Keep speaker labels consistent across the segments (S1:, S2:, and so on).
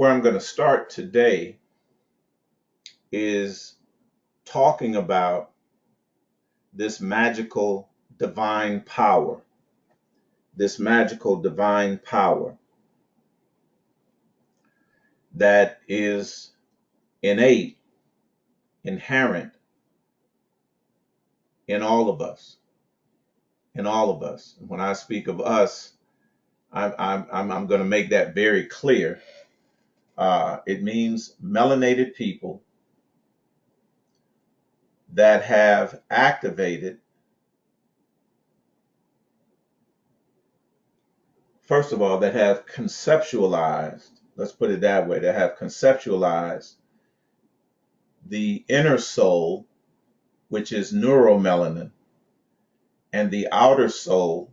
S1: where I'm going to start today is talking about this magical divine power, this magical divine power that is innate, inherent in all of us, in all of us. When I speak of us, I'm going to make that very clear. It means melanated people that have activated, first of all, that have conceptualized, let's put it that way, that have conceptualized the inner soul, which is neuromelanin, and the outer soul,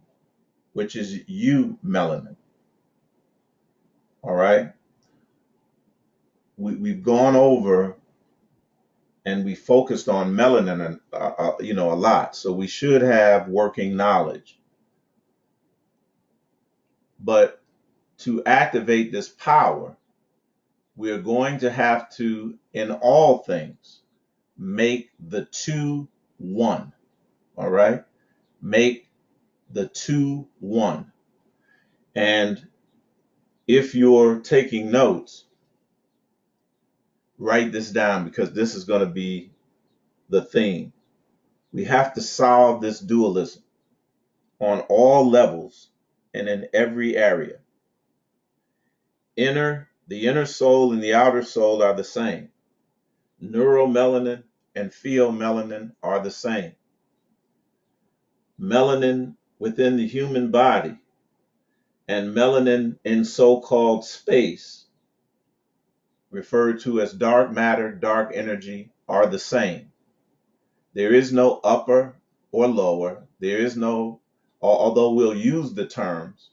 S1: which is eumelanin. All right? We've gone over and we focused on melanin, a lot. So we should have working knowledge. But to activate this power, we're going to have to, in all things, make the two one. All right? Make the two one. And if you're taking notes, write this down because this is going to be the theme. We have to solve this dualism on all levels and in every area. The inner soul and the outer soul are the same. Neuromelanin and pheomelanin are the same. Melanin within the human body and melanin in so-called space, referred to as dark matter, dark energy, are the same. There is no upper or lower. There is no, although we'll use the terms,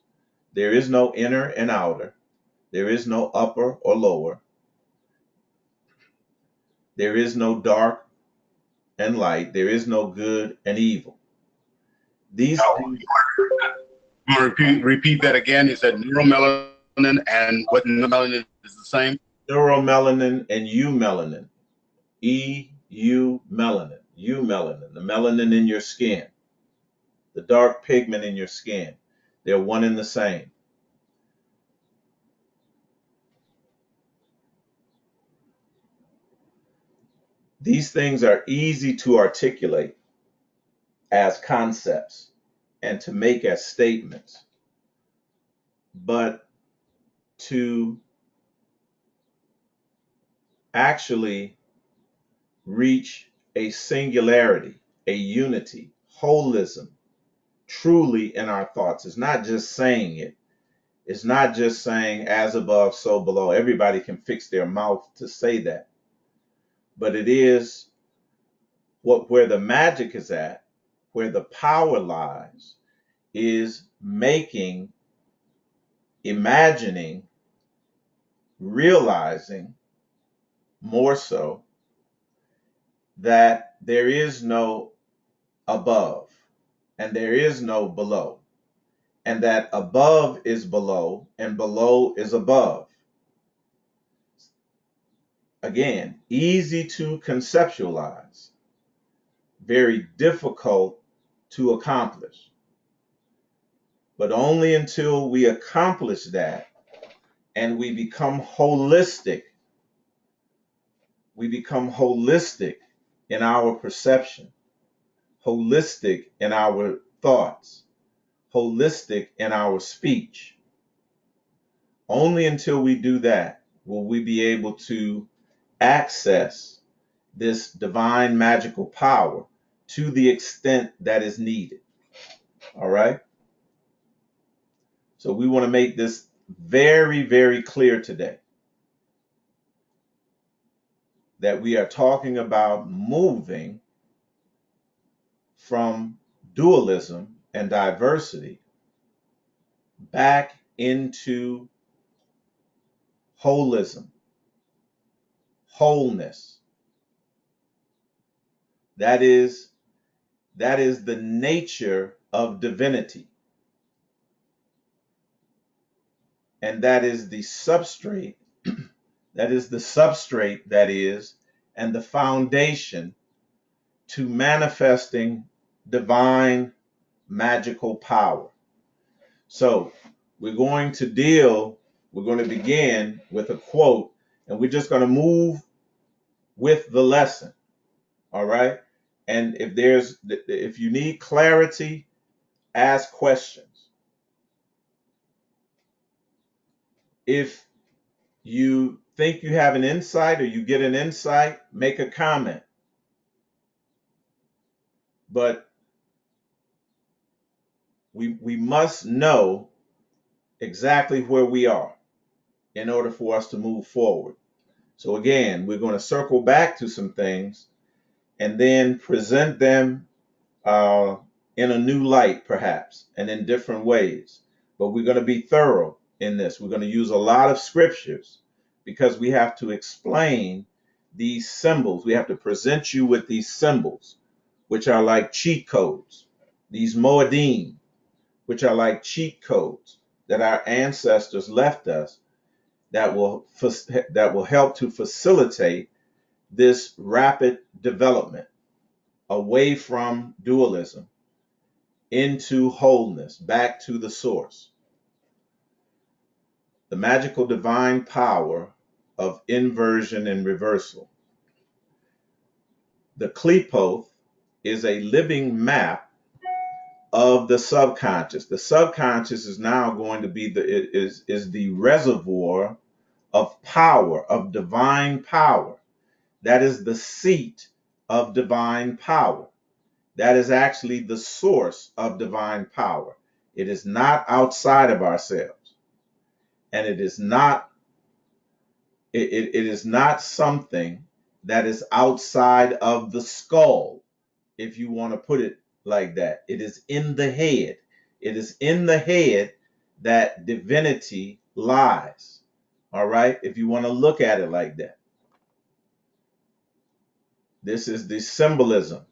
S1: there is no inner and outer. There is no upper or lower. There is no dark and light. There is no good and evil. These things.
S2: I'm going to repeat that again. You said neuromelanin and what melanin is the same?
S1: Neuromelanin and eumelanin. Eumelanin. Eumelanin, the melanin in your skin, the dark pigment in your skin. They're one and the same. These things are easy to articulate as concepts and to make as statements, but to actually reach a singularity, a unity, holism, truly in our thoughts. It's not just saying it. It's not just saying as above, so below. Everybody can fix their mouth to say that. But it is where the magic is at, where the power lies, is making, imagining, realizing more so that there is no above and there is no below, and that above is below and below is above. Again, easy to conceptualize, very difficult to accomplish. But only until we accomplish that and we become holistic in our perception, holistic in our thoughts, holistic in our speech. Only until we do that will we be able to access this divine magical power to the extent that is needed. All right? So we want to make this very, very clear today that we are talking about moving from dualism and diversity back into holism, wholeness. That is the nature of divinity. And that is the substrate that is the substrate, that is, and the foundation to manifesting divine magical power. So we're going to begin with a quote, and we're just going to move with the lesson. All right. And if you need clarity, ask questions. If you think you have an insight or you get an insight, make a comment. But we must know exactly where we are in order for us to move forward. So again, we're going to circle back to some things and then present them uh, in a new light, perhaps, and in different ways. But we're going to be thorough in this. We're going to use a lot of scriptures because we have to explain these symbols. We have to present you with these symbols, which are like cheat codes, these moedim, which are like cheat codes that our ancestors left us that will help to facilitate this rapid development away from dualism into wholeness, back to the source. The magical divine power of inversion and reversal. The Qlipoth is a living map of the subconscious. The subconscious is now going to be the reservoir of power, of divine power. That is the seat of divine power. That is actually the source of divine power. It is not outside of ourselves. And it is not something that is outside of the skull, if you want to put it like that. It is in the head. It is in the head that divinity lies. All right, if you want to look at it like that. This is the symbolism,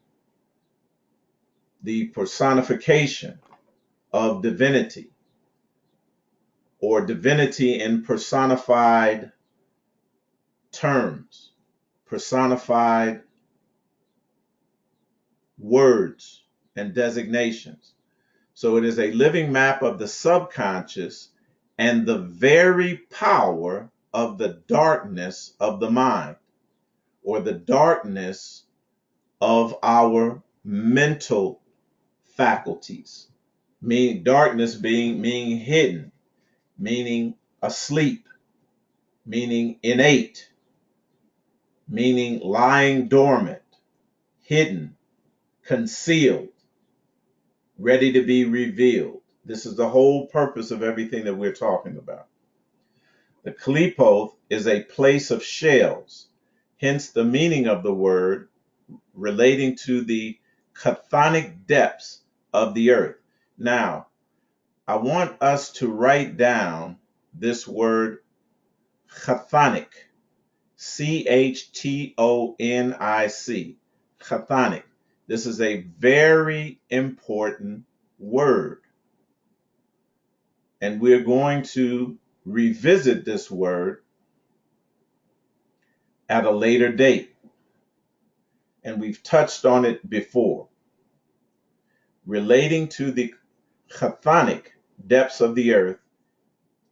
S1: the personification of divinity, or divinity in personified terms, personified words and designations. So it is a living map of the subconscious and the very power of the darkness of the mind, or the darkness of our mental faculties. Meaning darkness meaning hidden, meaning asleep, meaning innate, meaning lying dormant, hidden, concealed, ready to be revealed. This is the whole purpose of everything that we're talking about. The Qlipoth is a place of shells, hence the meaning of the word relating to the chthonic depths of the earth. Now, I want us to write down this word chthonic, Chthonic, chthonic. This is a very important word. And we're going to revisit this word at a later date. And we've touched on it before. Relating to the chthonic depths of the earth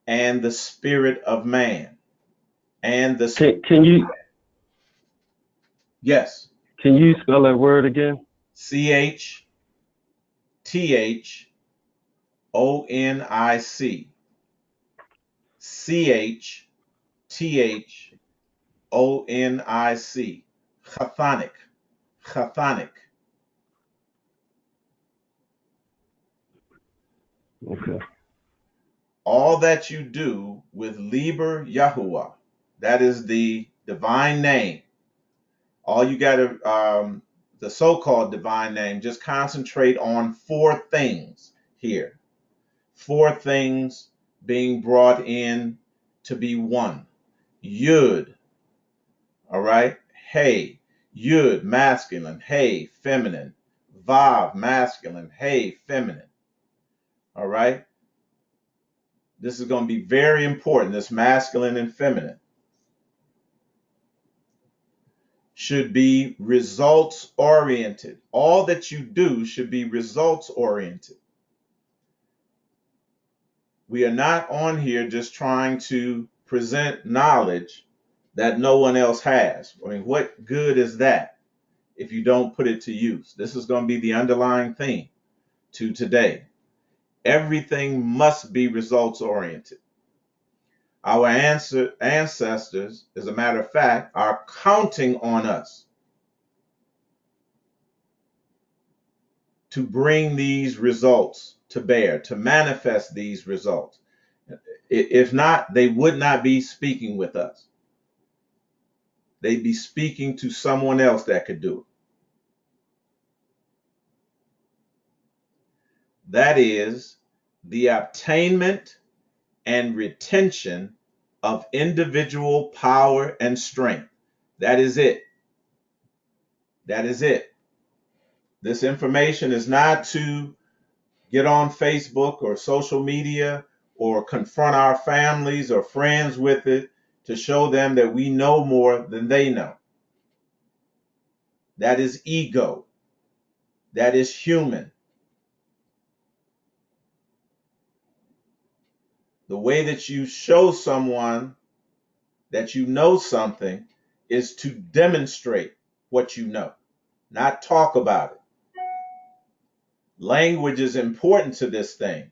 S1: and the spirit of man. And the
S3: Can you
S1: yes.
S3: Can you spell that word again?
S1: Chthonic. Chthonic. Chthonic. Chthonic.
S3: Okay.
S1: All that you do with Liber Yahuwah, that is the divine name. All you got to, the so-called divine name, just concentrate on four things here. Four things being brought in to be one. Yud, all right? Hey, Yud, masculine. Hey, feminine. Vav, masculine. Hey, feminine. All right? This is going to be very important, this masculine and feminine. should be results oriented. All that you do should be results oriented. We are not on here just trying to present knowledge that no one else has. I mean, what good is that if you don't put it to use? This is going to be the underlying theme to today. Everything must be results oriented. Our ancestors, as a matter of fact, are counting on us to bring these results to bear, to manifest these results. If not, they would not be speaking with us. They'd be speaking to someone else that could do it. That is the obtainment and retention of individual power and strength. That is it. That is it. This information is not to get on Facebook or social media or confront our families or friends with it to show them that we know more than they know. That is ego. That is human. The way that you show someone that you know something is to demonstrate what you know, not talk about it. Language is important to this thing,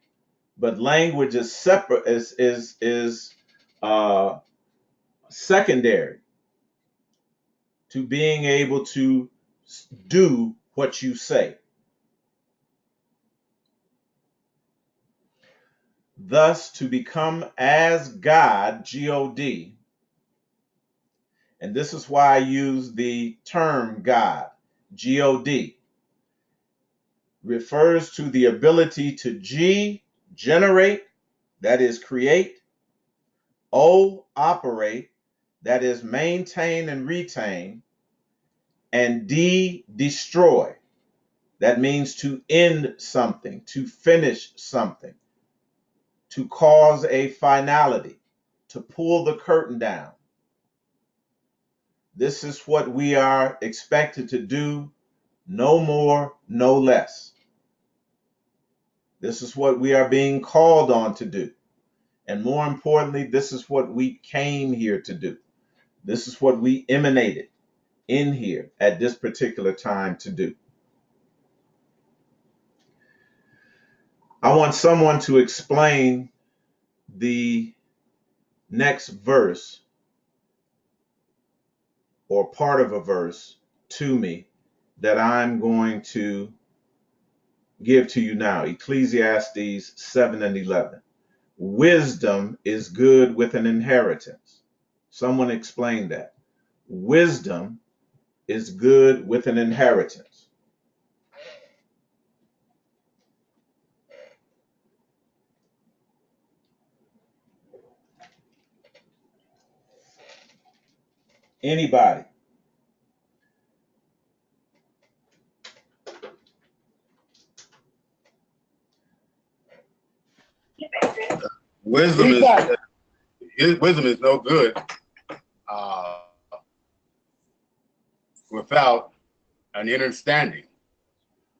S1: but language is separate, is secondary to being able to do what you say. Thus, to become as God, G-O-D, and this is why I use the term God, G-O-D, refers to the ability to G, generate, that is create, O, operate, that is maintain and retain, and D, destroy, that means to end something, to finish something, to cause a finality, to pull the curtain down. This is what we are expected to do, no more, no less. This is what we are being called on to do. And more importantly, this is what we came here to do. This is what we emanated in here at this particular time to do. I want someone to explain the next verse or part of a verse to me that I'm going to give to you now. Ecclesiastes 7 and 11. Wisdom is good with an inheritance. Someone explain that. Wisdom is good with an inheritance. Anybody?
S2: Wisdom is no good without an understanding.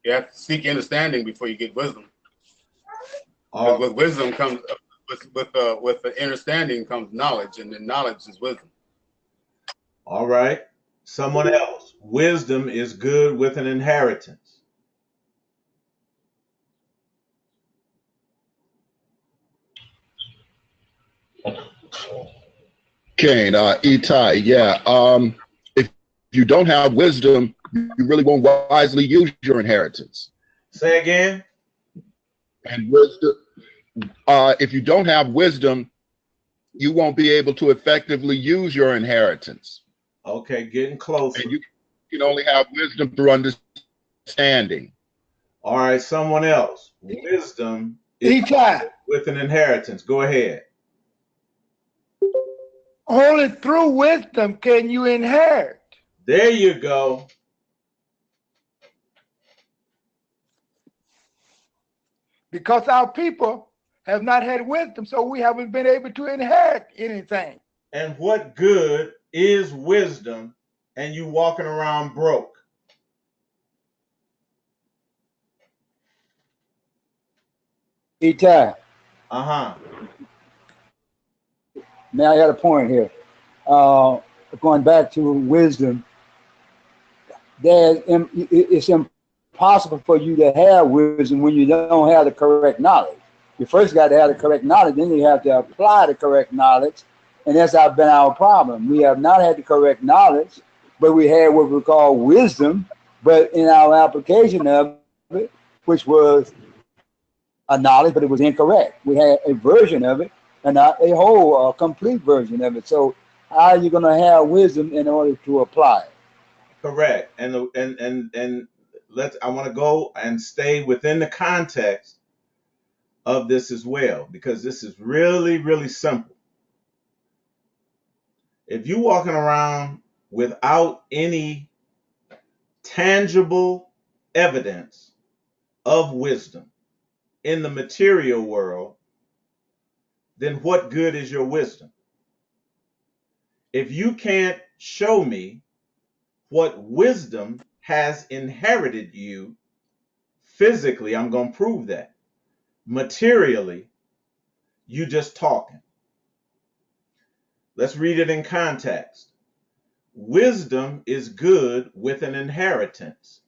S2: You have to seek understanding before you get wisdom. With wisdom comes with the understanding comes knowledge, and then knowledge is wisdom.
S1: All right. Someone else. Wisdom is good with an inheritance.
S4: Kane, Eitai, yeah. If you don't have wisdom, you really won't wisely use your inheritance.
S1: Say again.
S4: And wisdom, if you don't have wisdom, you won't be able to effectively use your inheritance.
S1: Okay, getting closer.
S4: And you can only have wisdom through understanding.
S1: All right, someone else. Wisdom is with an inheritance. Go ahead.
S5: Only through wisdom can you inherit.
S1: There you go.
S5: Because our people have not had wisdom, so we haven't been able to inherit anything.
S1: And what good is wisdom and you walking around broke?
S6: Eitai,
S1: Uh-huh.
S6: now I got a point here. Uh, Going back to wisdom, it's impossible for you to have wisdom when you don't have the correct knowledge. You first got to have the correct knowledge, then you have to apply the correct knowledge, and that's been our problem. We have not had the correct knowledge, but we had what we call wisdom, but in our application of it, which was a knowledge, but it was incorrect. We had a version of it and not a whole complete version of it. So how are you going to have wisdom in order to apply it?
S1: Correct. And I want to go and stay within the context of this as well, because this is really, really simple. If you're walking around without any tangible evidence of wisdom in the material world, then what good is your wisdom? If you can't show me what wisdom has inherited you physically, I'm going to prove that. Materially, you just talking. Let's read it in context. Wisdom is good with an inheritance,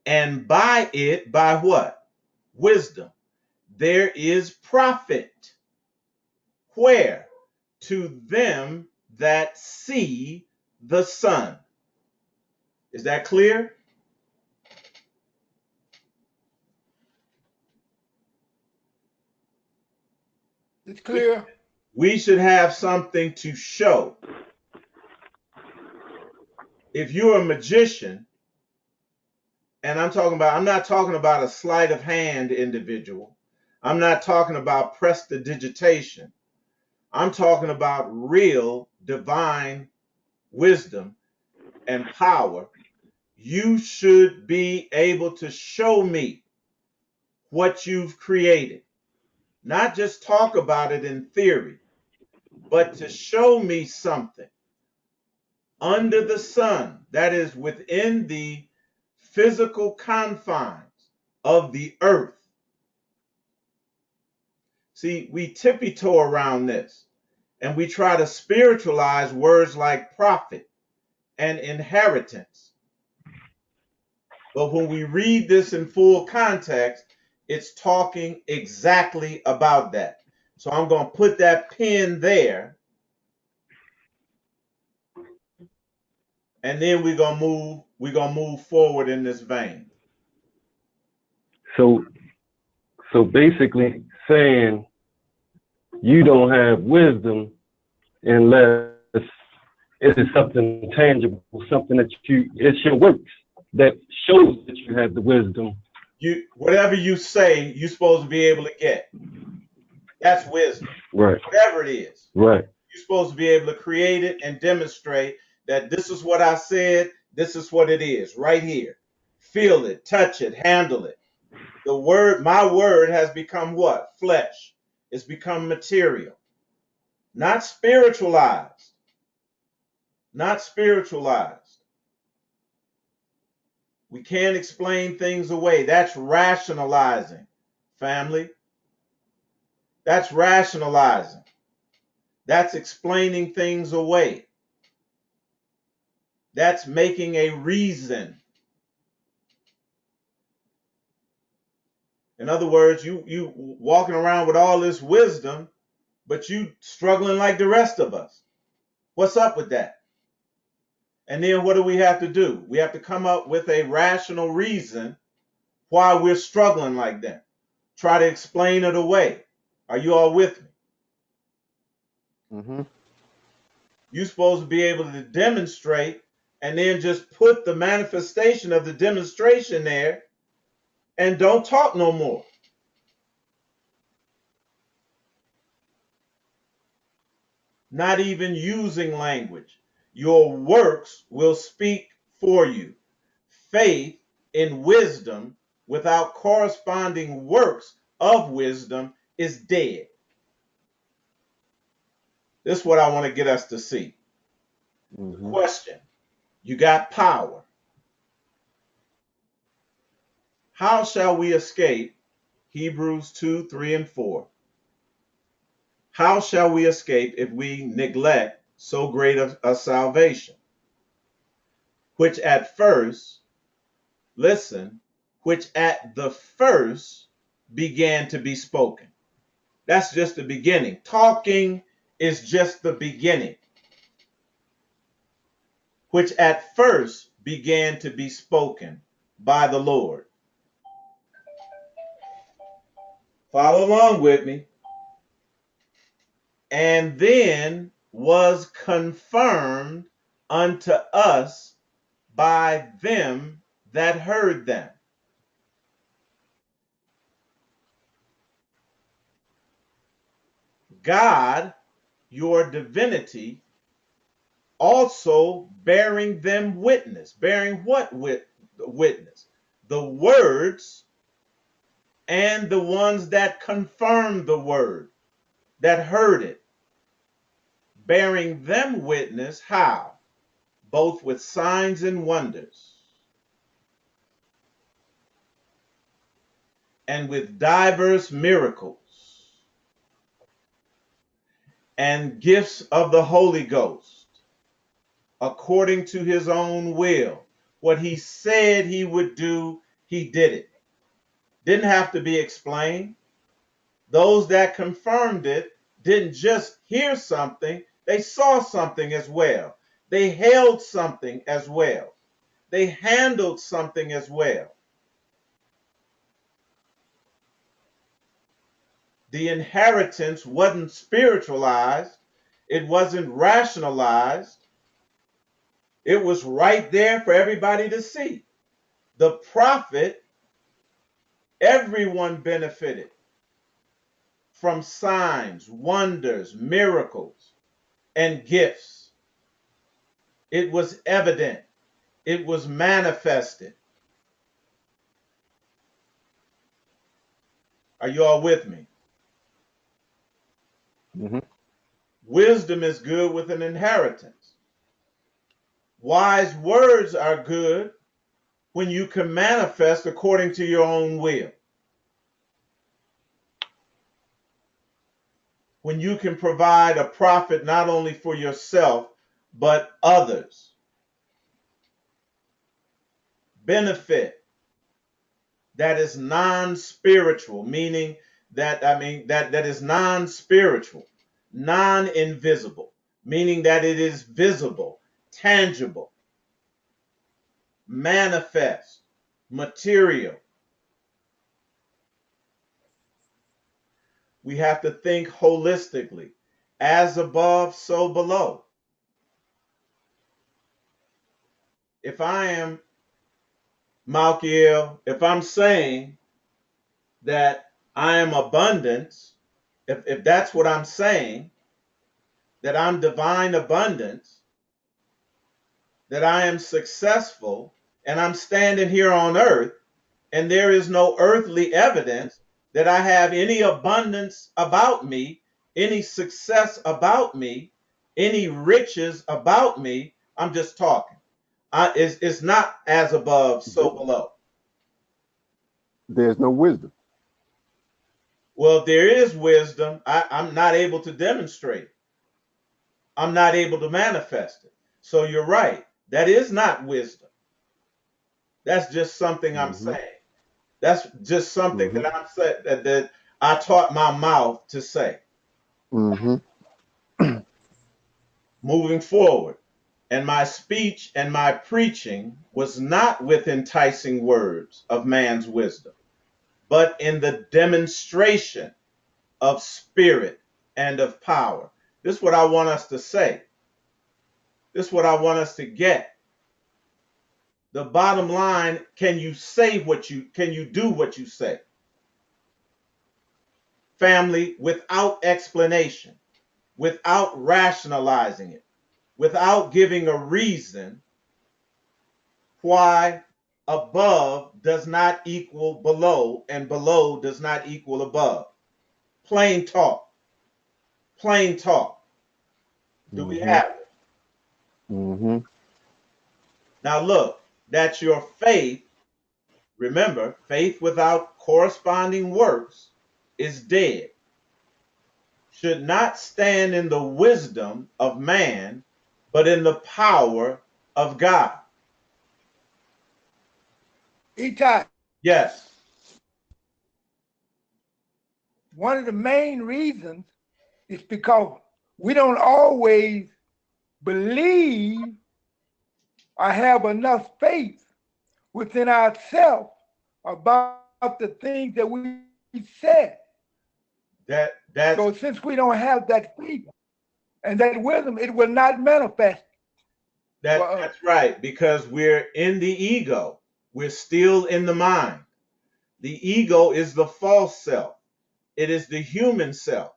S1: and by it, by what? Wisdom. There is profit. Where? To them that see the sun. Is that clear?
S5: It's clear.
S1: We should have something to show. If you're a magician, and I'm not talking about a sleight of hand individual. I'm not talking about prestidigitation. I'm talking about real divine wisdom and power. You should be able to show me what you've created. Not just talk about it in theory, but to show me something under the sun, that is within the physical confines of the earth. See, we tippy-toe around this, and we try to spiritualize words like prophet and inheritance. But when we read this in full context, it's talking exactly about that. So I'm going to put that pin there, and then we're going to move forward in this vein.
S3: So basically saying you don't have wisdom unless it is something tangible, something that it's your works that shows that you have the wisdom.
S1: Whatever you say, you're supposed to be able to get. That's wisdom.
S3: Right.
S1: Whatever it is.
S3: Right.
S1: You're supposed to be able to create it and demonstrate that this is what I said, this is what it is, right here. Feel it, touch it, handle it. My word has become what? Flesh. It's become material. Not spiritualized. Not spiritualized. We can't explain things away. That's rationalizing, family. That's rationalizing. That's explaining things away. That's making a reason. In other words, you walking around with all this wisdom, but you struggling like the rest of us. What's up with that? And then what do we have to do? We have to come up with a rational reason why we're struggling like that. Try to explain it away. Are you all with me?
S4: Mm-hmm.
S1: You're supposed to be able to demonstrate and then just put the manifestation of the demonstration there and don't talk no more. Not even using language. Your works will speak for you. Faith in wisdom without corresponding works of wisdom is dead. This is what I want to get us to see.
S4: Mm-hmm.
S1: Question: You got power. How shall we escape? Hebrews 2, 3, and 4. How shall we escape if we neglect so great a salvation, which at first, listen, which at the first began to be spoken? That's just the beginning. Talking is just the beginning. Which at first began to be spoken by the Lord. Follow along with me. And then was confirmed unto us by them that heard them. God, your divinity, also bearing them witness. Bearing what witness? The words and the ones that confirmed the word, that heard it. Bearing them witness, how? Both with signs and wonders, and with divers miracles, and gifts of the Holy Ghost, according to his own will. What he said he would do, he did it. Didn't have to be explained. Those that confirmed it didn't just hear something, they saw something as well. They held something as well. They handled something as well. The inheritance wasn't spiritualized. It wasn't rationalized. It was right there for everybody to see. The prophet, everyone benefited from signs, wonders, miracles, and gifts. It was evident. It was manifested. Are you all with me?
S3: Mm-hmm.
S1: Wisdom is good with an inheritance. Wise words are good when you can manifest according to your own will. When you can provide a profit not only for yourself, but others. Benefit that is non-spiritual, meaning that is non-spiritual, non-invisible, meaning that it is visible, tangible, manifest, material. We have to think holistically, as above, so below. If I am Magickal, if I'm saying that I am abundance, if that's what I'm saying, that I'm divine abundance, that I am successful, and I'm standing here on earth, and there is no earthly evidence that I have any abundance about me, any success about me, any riches about me, I'm just talking. It's not as above, so below.
S7: There's no wisdom.
S1: Well, if there is wisdom, I'm not able to demonstrate it. I'm not able to manifest it. So you're right. That is not wisdom. That's just something I'm saying. That's just something that I'm saying that I taught my mouth to say. Moving forward, and my speech and my preaching was not with enticing words of man's wisdom, but in the demonstration of spirit and of power. This is what I want us to say. This is what I want us to get. The bottom line, can you do what you say? Family, without explanation, without rationalizing it, without giving a reason why above does not equal below and below does not equal above. Plain talk. Plain talk. Do we have it? Now look, that your faith, remember, faith without corresponding works is dead, should not stand in the wisdom of man, but in the power of God.
S5: Eitai,
S1: Yes.
S5: one of the main reasons is because we don't always believe or have enough faith within ourselves about the things that we said.
S1: That's
S5: So since we don't have that faith and that wisdom, it will not manifest.
S1: that's right, because we're in the ego. We're still in the mind. The ego is the false self. It is the human self.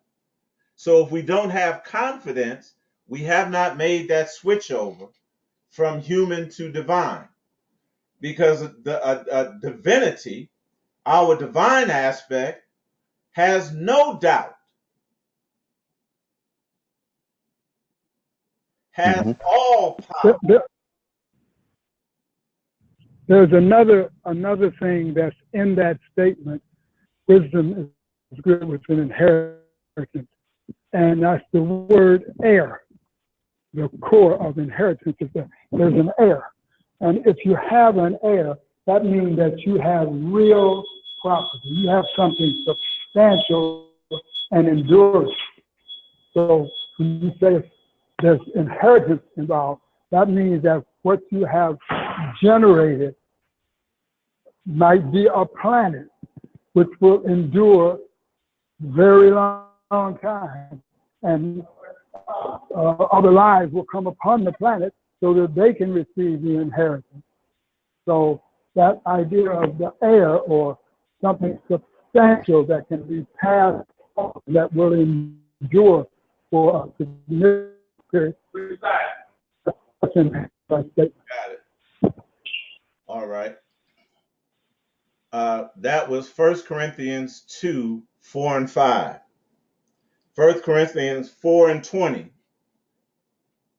S1: So if we don't have confidence, we have not made that switch over from human to divine. Because the divinity, our divine aspect, has no doubt, has all power.
S8: There's another thing that's in that statement. Wisdom is good with an inheritance, and that's the word heir. The core of inheritance is that there's an heir, and if you have an heir, that means that you have real property. You have something substantial and enduring. So when you say there's inheritance involved, that means that what you have generated might be a planet which will endure very long time, and other lives will come upon the planet so that they can receive the inheritance. So that idea of the heir, or something substantial that can be passed on, that will endure for a significant period.
S1: Got it. All right. That was 1 Corinthians 2, 4 and 5. 1 Corinthians 4 and 20.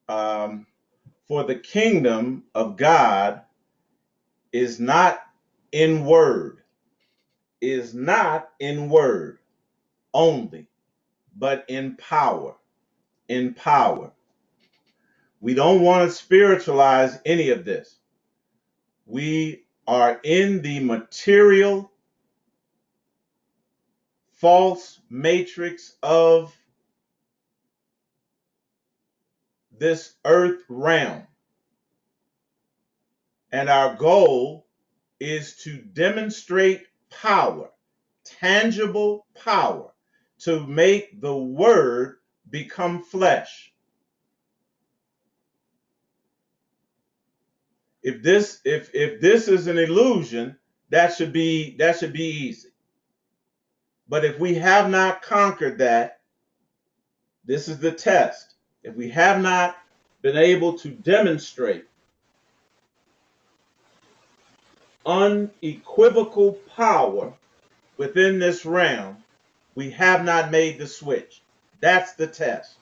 S1: For the kingdom of God is not in word, only, but in power. In power. We don't want to spiritualize any of this. We are in the material, false matrix of this earth realm. And our goal is to demonstrate power, tangible power, to make the word become flesh. If this is an illusion, that should be easy. But if we have not conquered that, this is the test. If we have not been able to demonstrate unequivocal power within this realm, we have not made the switch. That's the test.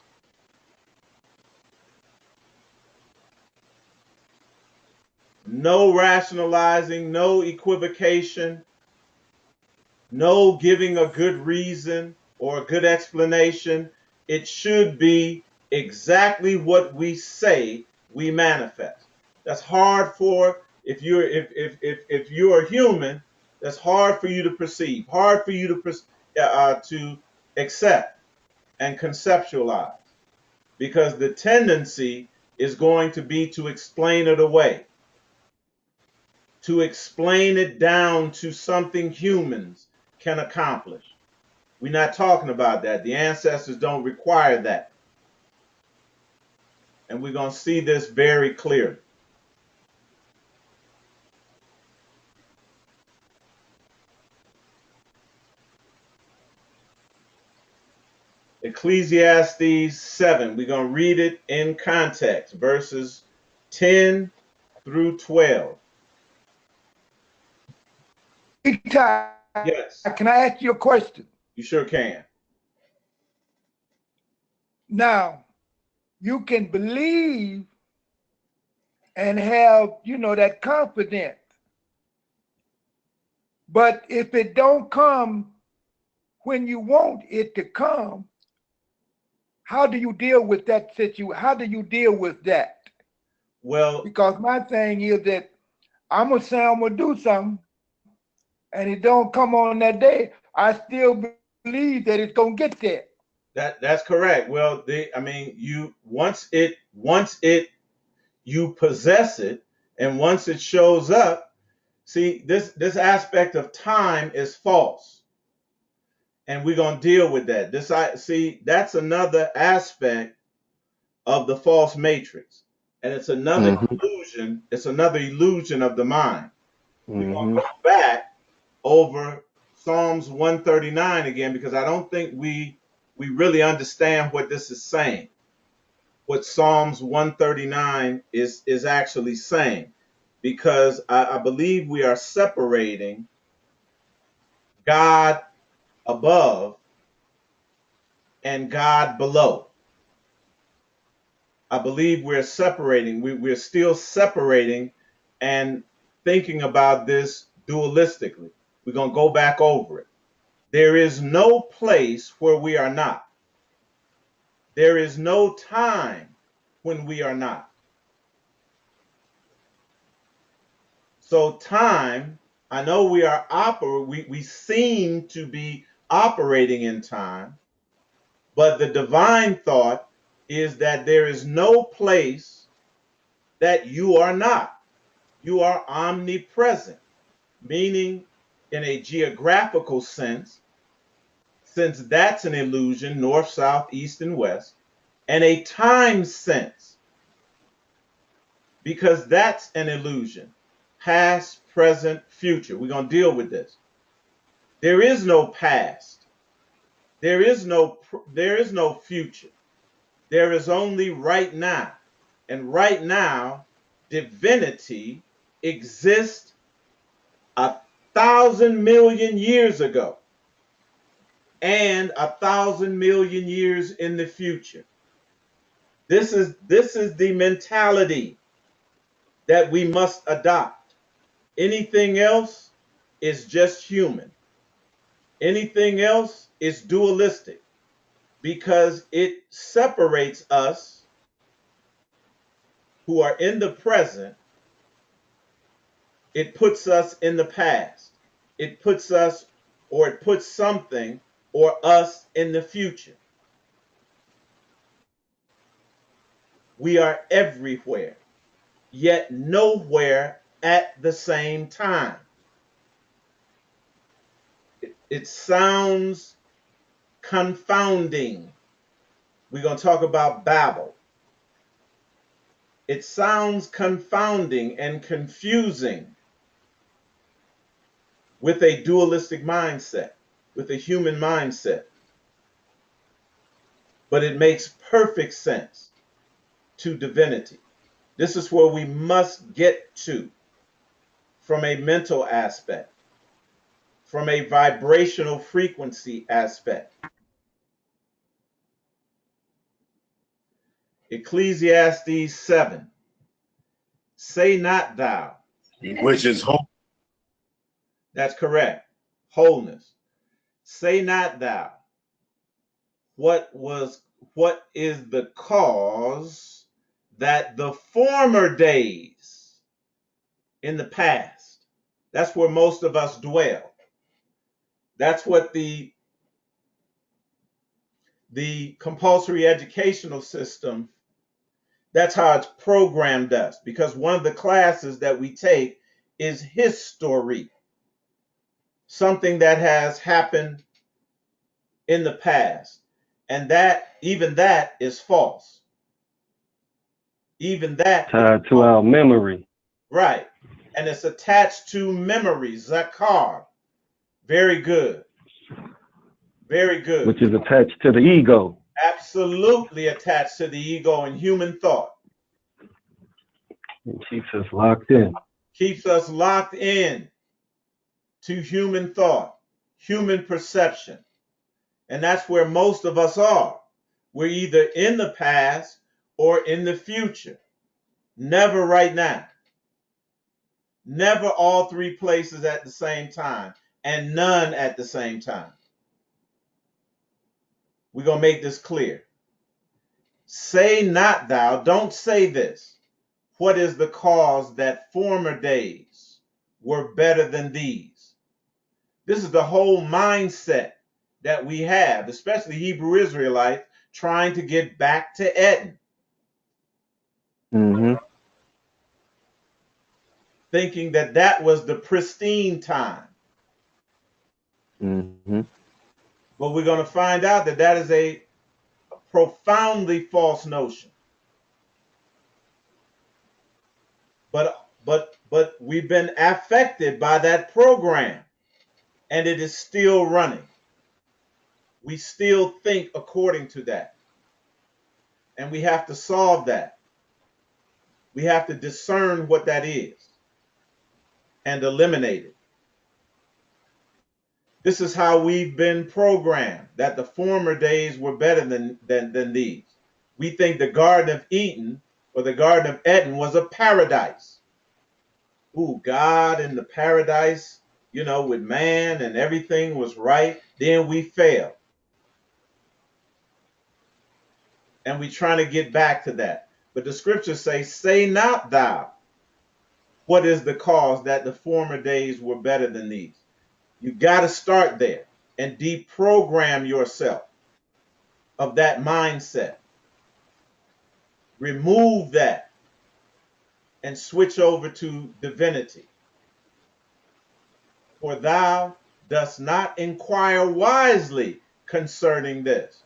S1: No rationalizing, no equivocation, no giving a good reason or a good explanation. It should be exactly what we say we manifest. That's hard for, if you're a human, that's hard for you to perceive, hard for you to accept and conceptualize, because the tendency is going to be to explain it away, to explain it down to something humans can accomplish. We're not talking about that. The ancestors don't require that. And we're going to see this very clearly. Ecclesiastes 7, we're going to read it in context, verses 10 through 12.
S5: Eitai,
S1: Yes,
S5: can I ask you a question?
S1: you sure can.
S5: Now, you can believe and have, that confidence. But if it don't come when you want it to come, how do you deal with that situation? How do you deal with that?
S1: Well,
S5: Because my thing is that I'm gonna say I'm gonna do something, and it don't come on that day. I still believe that it's gonna get there.
S1: that's correct. Well, you once it you possess it, and once it shows up, see this aspect of time is false, and we're gonna deal with that. That's another aspect of the false matrix, and it's another illusion. It's another illusion of the mind. We're gonna go back over Psalms 139 again, because I don't think we really understand what this is saying, what Psalms 139 is actually saying, because I believe we are separating God above and God below. I believe we're separating, we're still separating and thinking about this dualistically. We're going to go back over it. There is no place where we are not. There is no time when we are not. So time, I know we seem to be operating in time, but the divine thought is that there is no place that you are not. You are omnipresent, meaning in a geographical sense, since that's an illusion, north, south, east, and west, and a time sense, because that's an illusion, past, present, future. We're going to deal with this. There is no past. There is no future. There is only right now. And right now, divinity exists 1,000 million years ago and 1,000 million years in the future. This is the mentality that we must adopt. Anything else is just human. Anything else is dualistic, because it separates us who are in the present. It puts us in the past. It puts something or us in the future. We are everywhere, yet nowhere at the same time. It sounds confounding. We're going to talk about Babel. It sounds confounding and confusing with a dualistic mindset, with a human mindset. But it makes perfect sense to divinity. This is where we must get to from a mental aspect, from a vibrational frequency aspect. Ecclesiastes 7. Say not thou.
S2: Which is hope.
S1: That's correct. Wholeness. Say not thou. What is the cause that the former days in the past, that's where most of us dwell. That's what the compulsory educational system, that's how it's programmed us, because one of the classes that we take is history, something that has happened in the past, and that is false. Even that
S3: tied to our memory.
S1: Right. And it's attached to memory, zakar. Very good. Very good.
S3: Which is attached to the ego.
S1: Absolutely attached to the ego and human thought.
S3: It keeps us locked in.
S1: Keeps us locked in to human thought, human perception. And that's where most of us are. We're either in the past or in the future. Never right now. Never all three places at the same time, and none at the same time. We're going to make this clear. Say not thou, don't say this. What is the cause that former days were better than these? This is the whole mindset that we have, especially Hebrew Israelites trying to get back to Eden.
S7: Mm-hmm.
S1: Thinking that that was the pristine time.
S7: Mm-hmm.
S1: But we're going to find out that that is a profoundly false notion. But we've been affected by that program, and it is still running. We still think according to that. And we have to solve that. We have to discern what that is and eliminate it. This is how we've been programmed, that the former days were better than these. We think the Garden of Eden or the Garden of Eden was a paradise. Ooh, God in the paradise, you know, with man and everything was right. Then we failed. And we're trying to get back to that. But the scriptures say not thou, what is the cause that the former days were better than these? You got to start there and deprogram yourself of that mindset. Remove that and switch over to divinity. For thou dost not inquire wisely concerning this.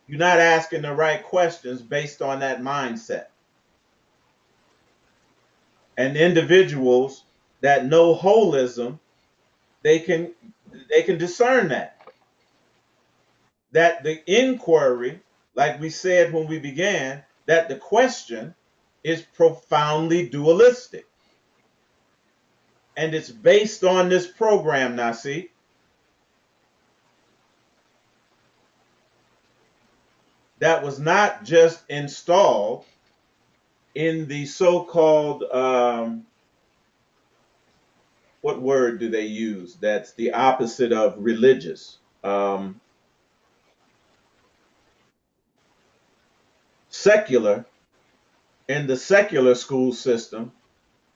S1: You're not asking the right questions based on that mindset. And individuals that know holism, they can discern that the inquiry, like we said when we began, that the question is profoundly dualistic. And it's based on this program, now see. That was not just installed in the so-called, what word do they use? That's the opposite of religious. Secular, in the secular school system,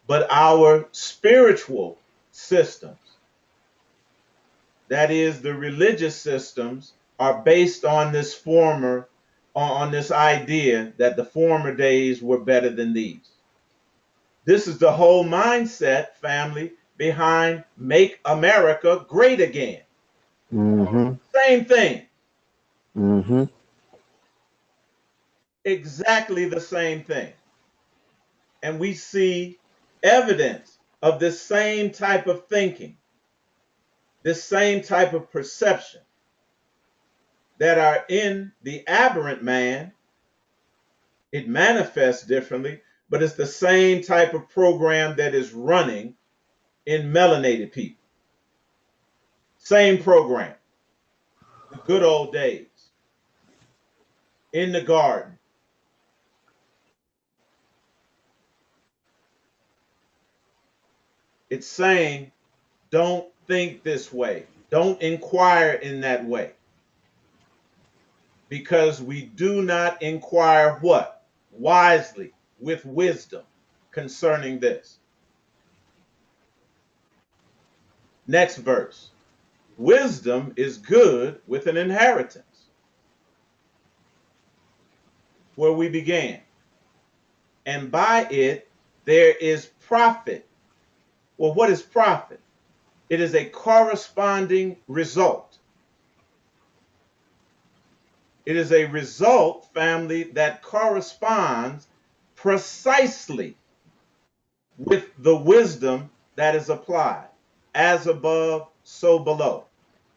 S1: but our spiritual systems, that is the religious systems, are based on this on this idea that the former days were better than these. This is the whole mindset, family, behind Make America Great Again.
S7: Mm-hmm.
S1: Same thing.
S7: Mm-hmm.
S1: Exactly the same thing. And we see evidence of this same type of thinking, this same type of perception that are in the aberrant man. It manifests differently, but it's the same type of program that is running in melanated people. Same program. The good old days. In the garden. It's saying, don't think this way. Don't inquire in that way. Because we do not inquire what? Wisely, with wisdom concerning this. Next verse. Wisdom is good with an inheritance. Where we began. And by it there is profit. Well, what is profit? It is a corresponding result. It is a result, family, that corresponds precisely with the wisdom that is applied. As above, so below.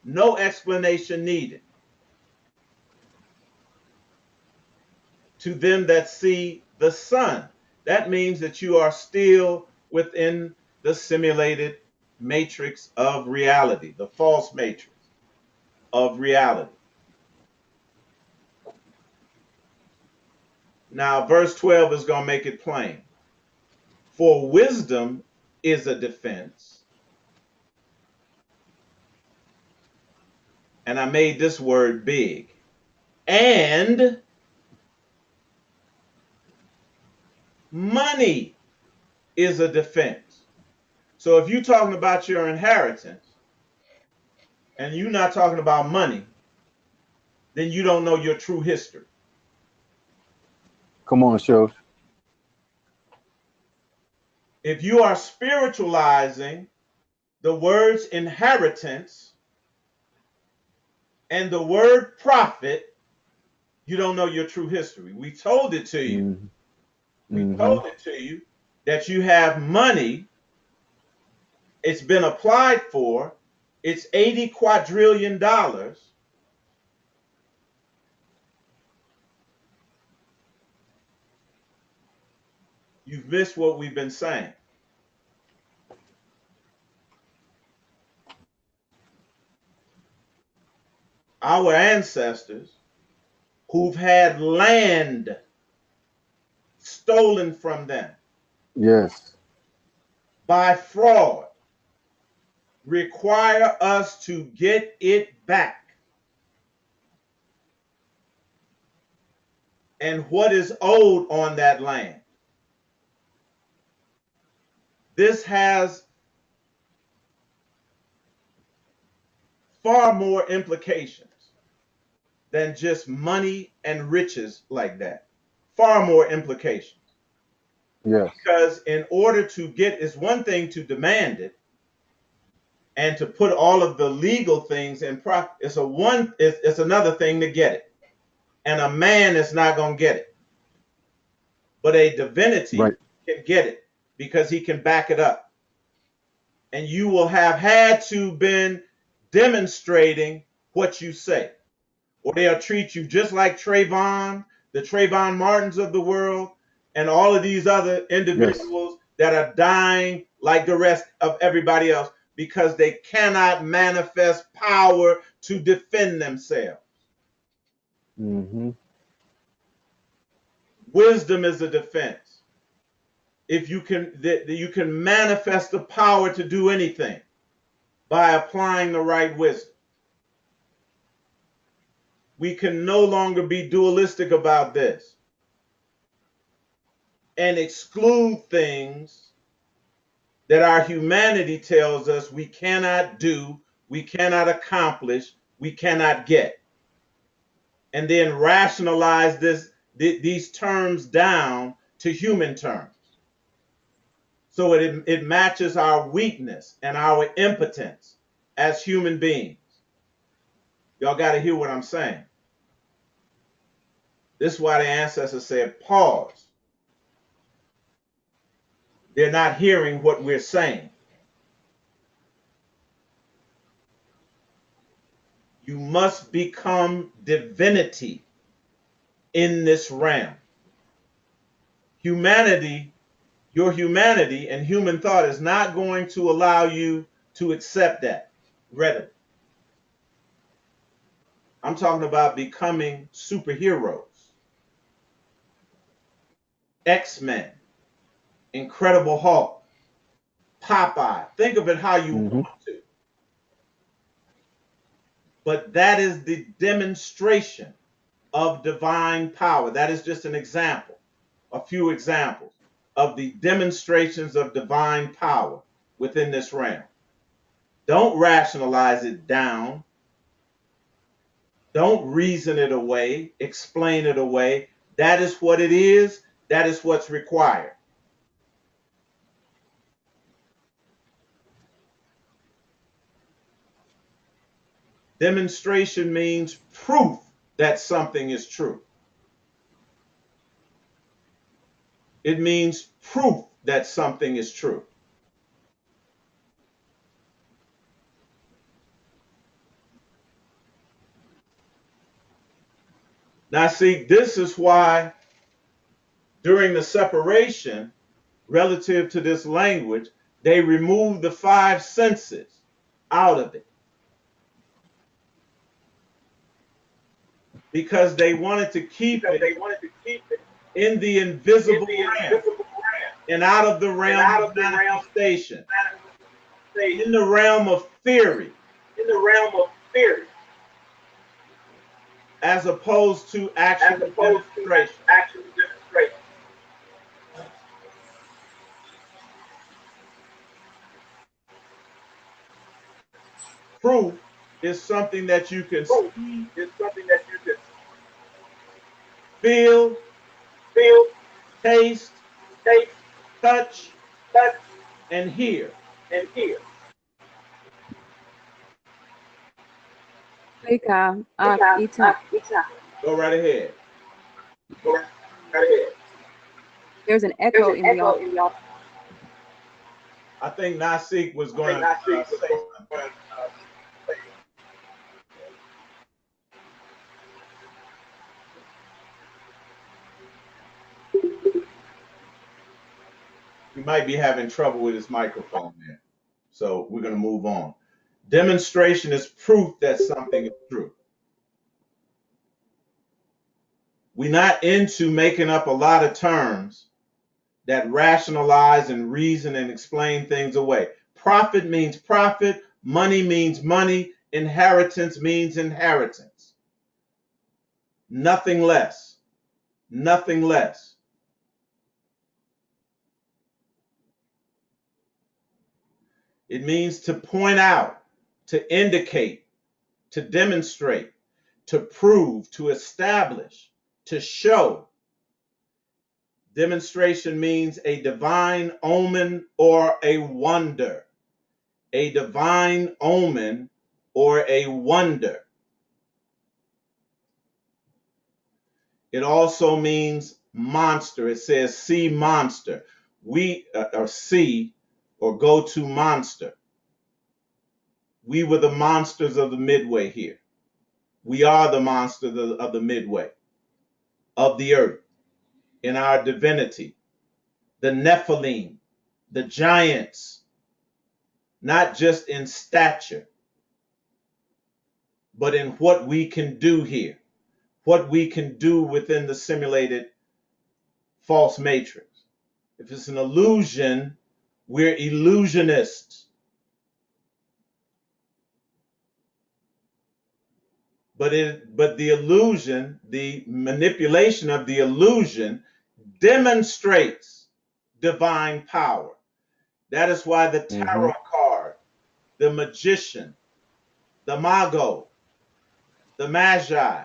S1: No explanation needed. To them that see the sun. That means that you are still within the simulated matrix of reality, the false matrix of reality. Now, verse 12 is going to make it plain. For wisdom is a defense. And I made this word big. And money is a defense. So if you're talking about your inheritance and you're not talking about money, then you don't know your true history.
S7: Come on, show.
S1: If you are spiritualizing the words inheritance and the word profit, you don't know your true history. We told it to you.
S7: Mm-hmm.
S1: We told it to you that you have money. It's been applied for. It's $80 quadrillion. You've missed what we've been saying. Our ancestors who've had land stolen from them
S7: Yes.
S1: by fraud require us to get it back. And what is owed on that land. This has far more implications than just money and riches like that. Far more implications.
S7: Yes.
S1: Because in order to get, it's one thing to demand it and to put all of the legal things in it's another thing to get it. And a man is not going to get it. But a divinity can get it because he can back it up. And you will have had to been demonstrating what you say, or they'll treat you just like Trayvon, the Trayvon Martins of the world, and all of these other individuals that are dying like the rest of everybody else because they cannot manifest power to defend themselves.
S7: Mm-hmm.
S1: Wisdom is a defense. If you can manifest the power to do anything by applying the right wisdom. We can no longer be dualistic about this and exclude things that our humanity tells us we cannot do, we cannot accomplish, we cannot get. And then rationalize these terms down to human terms. So it matches our weakness and our impotence as human beings. Y'all got to hear what I'm saying. This is why the ancestors said, pause. They're not hearing what we're saying. You must become divinity in this realm. Humanity, your humanity and human thought is not going to allow you to accept that readily. I'm talking about becoming superheroes. X-Men, Incredible Hulk, Popeye. Think of it how you want to. But that is the demonstration of divine power. That is just an example, a few examples of the demonstrations of divine power within this realm. Don't rationalize it down. Don't reason it away, explain it away. That is what it is. That is what's required. Demonstration means proof that something is true. It means proof that something is true. Now, see, this is why during the separation, relative to this language, they removed the 5 senses out of it. Because they wanted to keep it in the invisible realm. and out of the realm of manifestation, in the realm of theory, as opposed to actual demonstration. Proof is something that you can see, feel, taste, touch, and hear.
S9: Eitai, Eitai.
S1: Go right ahead.
S9: There's an echo in the audio.
S1: I think Nasik was going to say something. He might be having trouble with his microphone there. So we're going to move on. Demonstration is proof that something is true. We're not into making up a lot of terms that rationalize and reason and explain things away. Profit means profit. Money means money. Inheritance means inheritance. Nothing less. Nothing less. It means to point out, to indicate, to demonstrate, to prove, to establish, to show. Demonstration means a divine omen or a wonder. A divine omen or a wonder. It also means monster. It says see monster. We or see or go to monster. We were the monsters of the midway here. We are the monsters of the midway, of the earth, in our divinity. The Nephilim, the giants, not just in stature, but in what we can do here, what we can do within the simulated false matrix. If it's an illusion, we're illusionists. But the illusion, the manipulation of the illusion demonstrates divine power. That is why the tarot card, the magician, the mago, the magi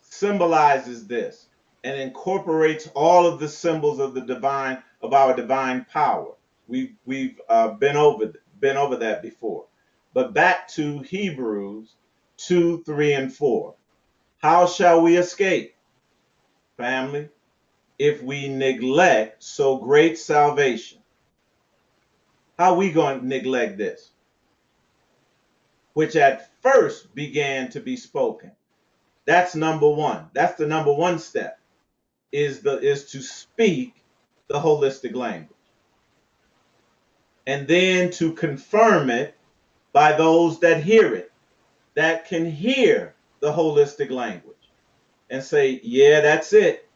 S1: symbolizes this and incorporates all of the symbols of the divine, of our divine power. We've been over that before. But back to Hebrews 2, 3, and 4. How shall we escape, family, if we neglect so great salvation? How are we going to neglect this? Which at first began to be spoken. That's number one. That's the number one step, is to speak the holistic language. And then to confirm it by those that hear it, that can hear the holistic language and say, yeah, that's it.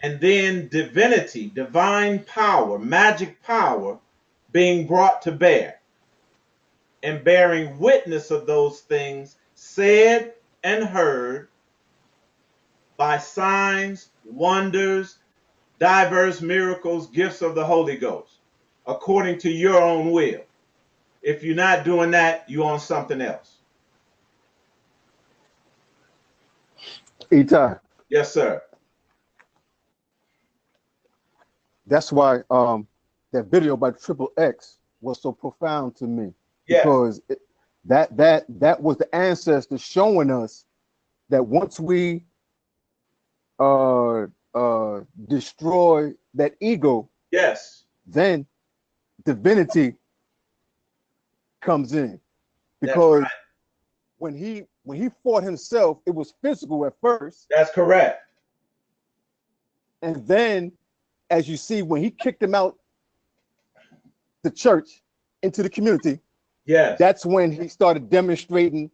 S1: And then divinity, divine power, magic power being brought to bear and bearing witness of those things said and heard by signs, wonders, diverse miracles, gifts of the Holy Ghost, according to your own will. If you're not doing that, you're on something else.
S7: Eitai,
S1: Yes, sir.
S7: that's why that video by Triple X was so profound to me.
S1: Yeah.
S7: Because that was the ancestor showing us that once we destroy that ego,
S1: Yes.
S7: then divinity comes in. Because
S1: right.
S7: when he fought himself, it was physical at first.
S1: That's correct.
S7: And then, as you see, when he kicked him out the church into the community,
S1: Yes.
S7: that's when he started demonstrating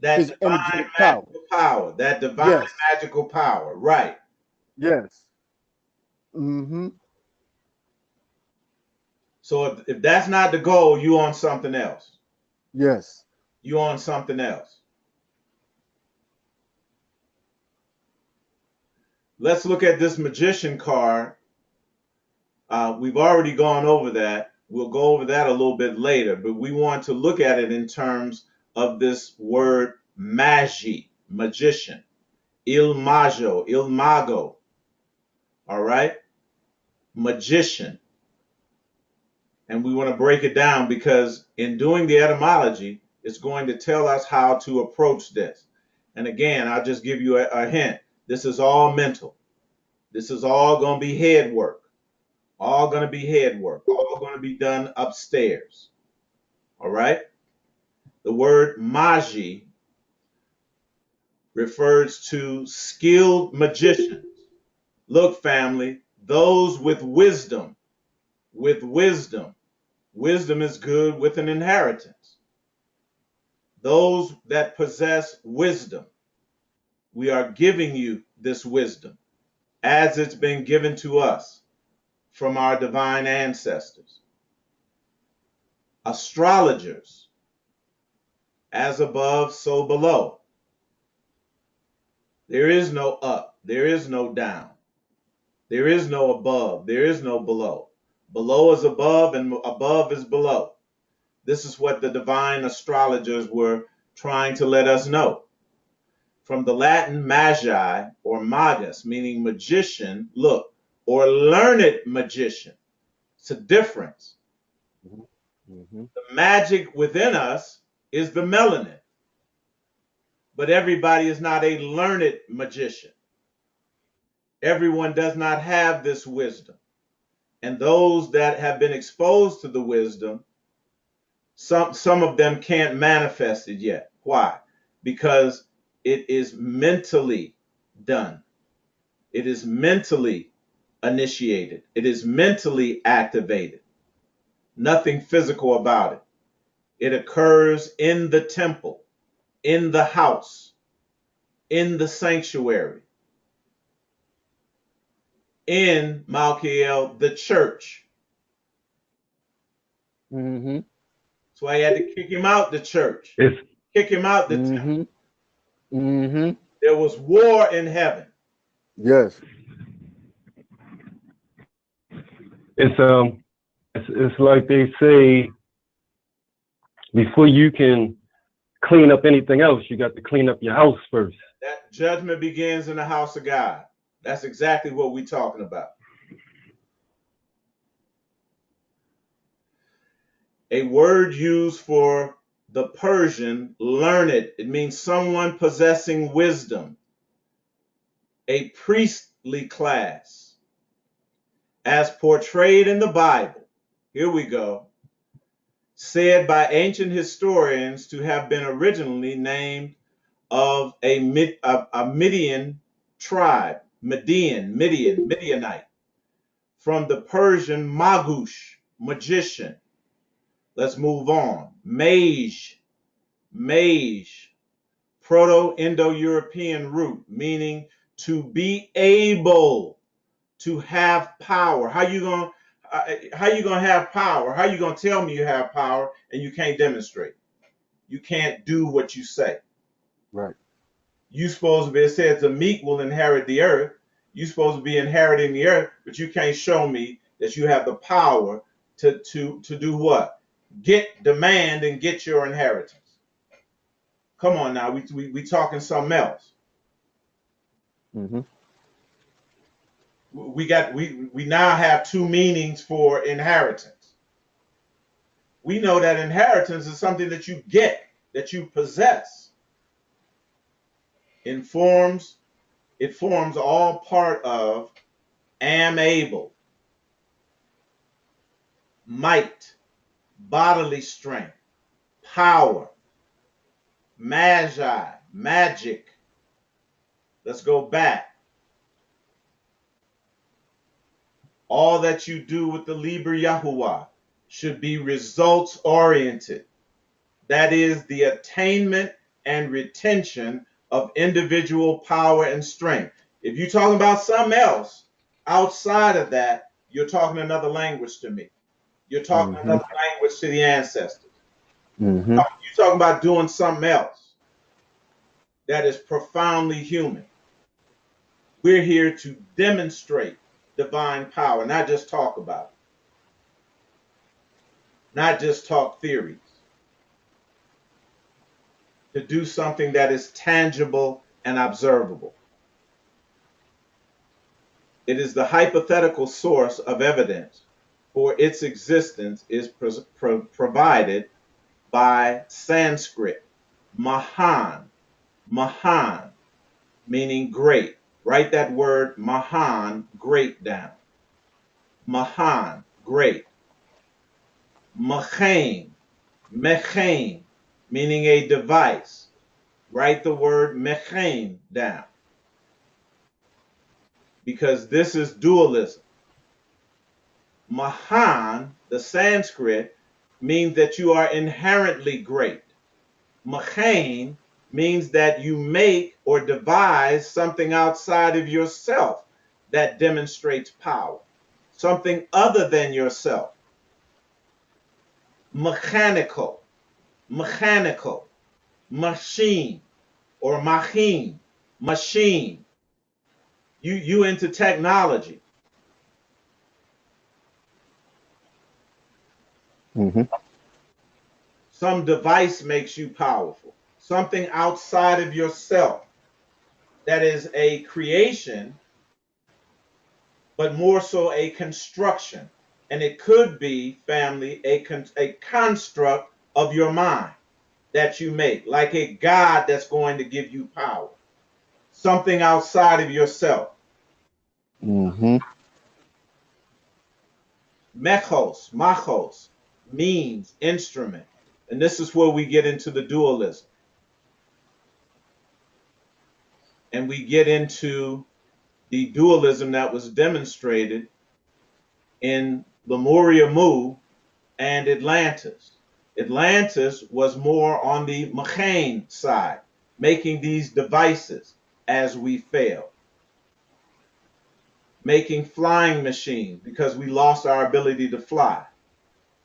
S1: That
S7: his
S1: divine
S7: energetic power.
S1: magical power. That divine
S7: Yes.
S1: magical power. Right.
S7: Yes. Mm-hmm.
S1: So if that's not the goal, you on something else.
S7: Yes.
S1: You on something else. Let's look at this magician card. We've already gone over that. We'll go over that a little bit later, but we want to look at it in terms of this word magi, magician, il mago, il mago. All right? Magician. And we want to break it down because in doing the etymology, it's going to tell us how to approach this. And again, I'll just give you a hint. This is all mental. This is all going to be head work. All going to be head work. All going to be done upstairs. All right? The word magi refers to skilled magicians. Look, family, those with wisdom. With wisdom. Wisdom is good with an inheritance. Those that possess wisdom. We are giving you this wisdom as it's been given to us from our divine ancestors. Astrologers, as above, so below. There is no up, there is no down. There is no above, there is no below. Below is above and above is below. This is what the divine astrologers were trying to let us know. From the Latin magi or magus, meaning magician, look, or learned magician. It's a difference.
S7: Mm-hmm.
S1: The magic within us is the melanin. But everybody is not a learned magician. Everyone does not have this wisdom. And those that have been exposed to the wisdom, some of them can't manifest it yet. Why? Because it is mentally done. It is mentally initiated. It is mentally activated. Nothing physical about it. It occurs in the temple, in the house, in the sanctuary, in Malkiel, the church.
S7: Mm-hmm.
S1: That's why he had to kick him out the church. Kick him out the temple.
S7: Mm-hmm.
S1: There was war in heaven.
S7: Yes.
S3: It's like they say, before you can clean up anything else, you got to clean up your house first.
S1: That judgment begins in the house of God. That's exactly what we're talking about. A word used for the Persian, learned. It means someone possessing wisdom. A priestly class, as portrayed in the Bible. Here we go. Said by ancient historians to have been originally named of a Midian tribe, Midianite, from the Persian magush, magician. Let's move on. Mage, Proto-Indo-European root, meaning to be able to have power. How you gonna have power? How you gonna tell me you have power and you can't demonstrate? You can't do what you say.
S7: Right.
S1: You supposed to be, it says the meek will inherit the earth. You supposed to be inheriting the earth, but you can't show me that you have the power to do what? Demand and get your inheritance. Come on now, we talking something else.
S7: Mm-hmm.
S1: We now have two meanings for inheritance. We know that inheritance is something that you get, that you possess. It forms all part of am able, might, bodily strength, power, magi, magic. Let's go back. All that you do with the Liber Yahuwah should be results oriented. That is the attainment and retention of individual power and strength. If you're talking about something else outside of that, you're talking another language to me. You're talking another language to the ancestors. You're talking about doing something else that is profoundly human. We're here to demonstrate divine power, not just talk about it, not just talk theories. To do something that is tangible and observable. It is the hypothetical source of evidence for its existence is provided by Sanskrit, Mahan, Mahan, meaning great. Write that word Mahan, great, down. Mahan, great. Mechain, mechain, meaning a device. Write the word mechain down. Because this is dualism. Mahan, the Sanskrit, means that you are inherently great. Mechain means that you make or devise something outside of yourself that demonstrates power, something other than yourself. Mechanical, mechanical, machine, or machin, machine. You into technology. Some device makes you powerful. Something outside of yourself that is a creation, but more so a construction. And it could be, family, a construct of your mind that you make, like a God that's going to give you power. Something outside of yourself. Mechos, machos, means, instrument. And this is where we get into the dualism. And we get into the dualism that was demonstrated in Lemuria Mu and Atlantis. Atlantis was more on the Mechain side, making these devices as we fail. Making flying machines because we lost our ability to fly.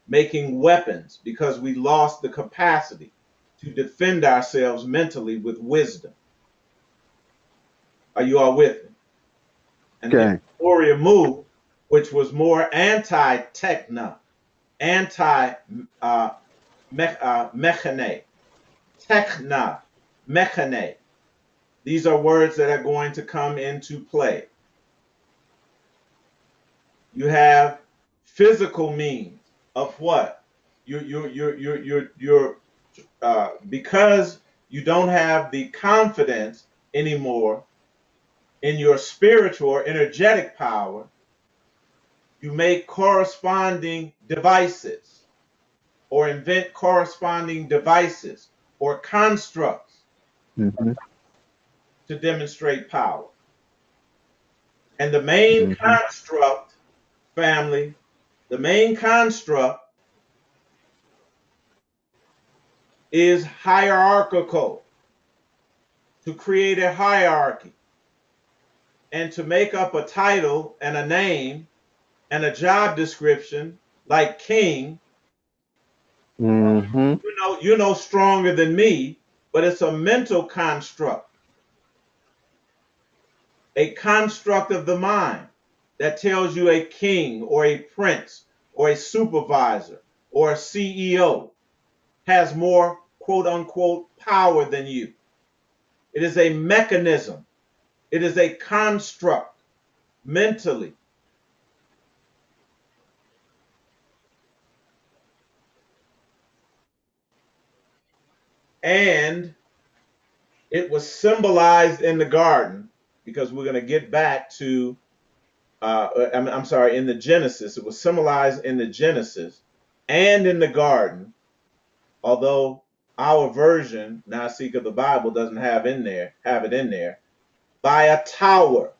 S1: Making weapons because we lost the capacity to defend ourselves mentally with wisdom. Are you all with me? And then Lemuria Mu, which was more anti-techna, anti-mechane, techna, mechane. These are words that are going to come into play. You have physical means of what? Because you don't have the confidence anymore in your spiritual or energetic power, you make corresponding devices or invent corresponding devices or constructs to demonstrate power. And the main construct, family, the main construct is hierarchical, to create a hierarchy and to make up a title and a name and a job description like king. You know stronger than me, but it's a mental construct, a construct of the mind that tells you a king or a prince or a supervisor or a CEO has more quote unquote power than you. It is a mechanism. It is a construct mentally. And it was symbolized in the garden, because we're going to get back to, I'm sorry, in the Genesis. It was symbolized in the Genesis and in the garden, although our version, Nasik of the Bible, doesn't have it in there, by a tower.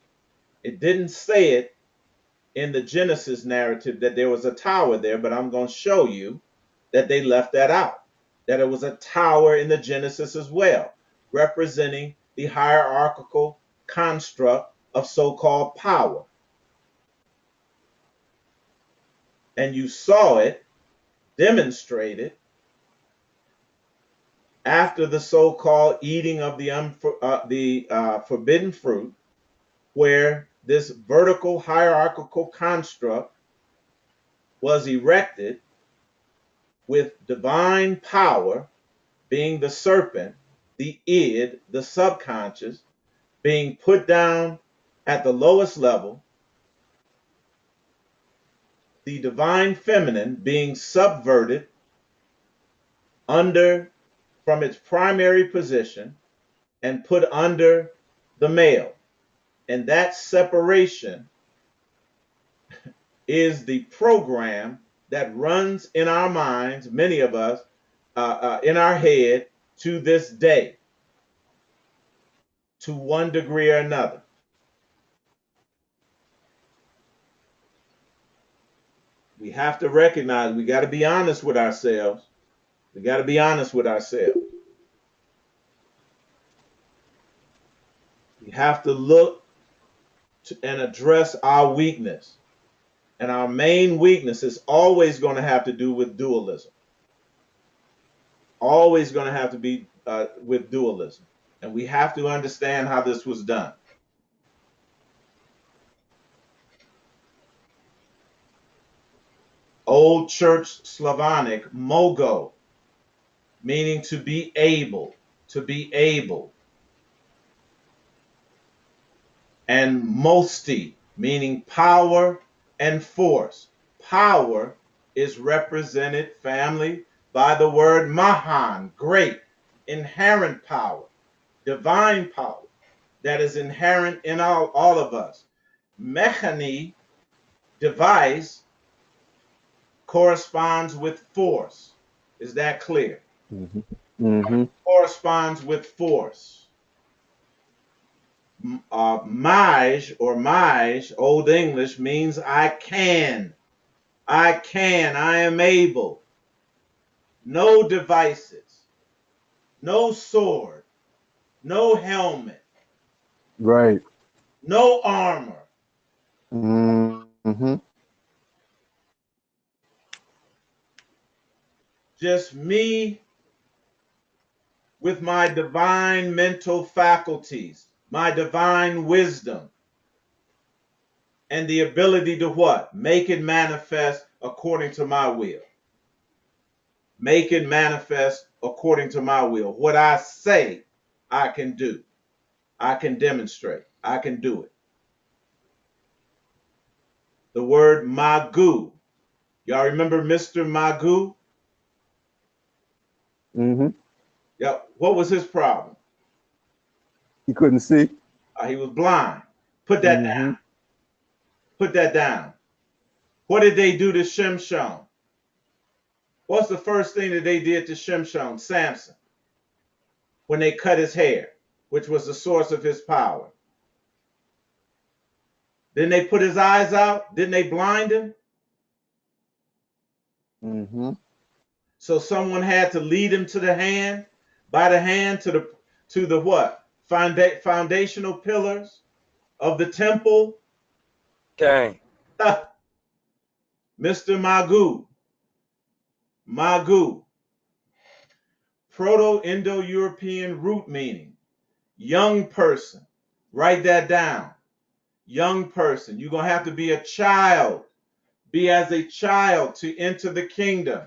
S1: It didn't say it in the Genesis narrative that there was a tower there, but I'm going to show you that they left that out. that it was a tower in the Genesis as well, representing the hierarchical construct of so-called power. And you saw it demonstrated after the so-called eating of the forbidden fruit, where this vertical hierarchical construct was erected with divine power being the serpent, the id, the subconscious, being put down at the lowest level, the divine feminine being subverted under from its primary position and put under the male. And that separation is the program that runs in our minds, many of us, in our head to this day, to one degree or another. We have to recognize, we got to be honest with ourselves. We got to be honest with ourselves. We have to look and address our weakness. And our main weakness is always going to have to do with dualism. Always going to have to be with dualism. And we have to understand how this was done. Old Church Slavonic, mogo, meaning to be able, to be able. And mosti, meaning power and force. Power is represented, family, by the word mahan, great, inherent power, divine power that is inherent in all of us. Mechani, device, corresponds with force. Is that clear?
S7: Mm-hmm. Mm-hmm.
S1: Corresponds with force. Maj or maj, Old English, means I can. I can, I am able. No devices, no sword, no helmet,
S7: Right.
S1: no armor.
S7: Mm-hmm.
S1: Just me with my divine mental faculties, my divine wisdom, and the ability to what? Make it manifest according to my will. Make it manifest according to my will. What I say, I can do. I can demonstrate. I can do it. The word magu. Y'all remember Mr. Magu?
S7: Mm-hmm.
S1: Yeah. What was his problem?
S7: He couldn't see.
S1: He was blind. Put that down. Put that down. What did they do to Shimshon? What's the first thing that they did to Shimshon, Samson, when they cut his hair, which was the source of his power? Didn't they put his eyes out? Didn't they blind him?
S7: Mm-hmm.
S1: So someone had to lead him to the hand, by the hand to the what? Foundational pillars of the temple.
S10: Okay.
S1: Mr. Magu. Magu. Proto-Indo-European root meaning. Young person. Write that down. Young person. You're going to have to be a child. Be as a child to enter the kingdom.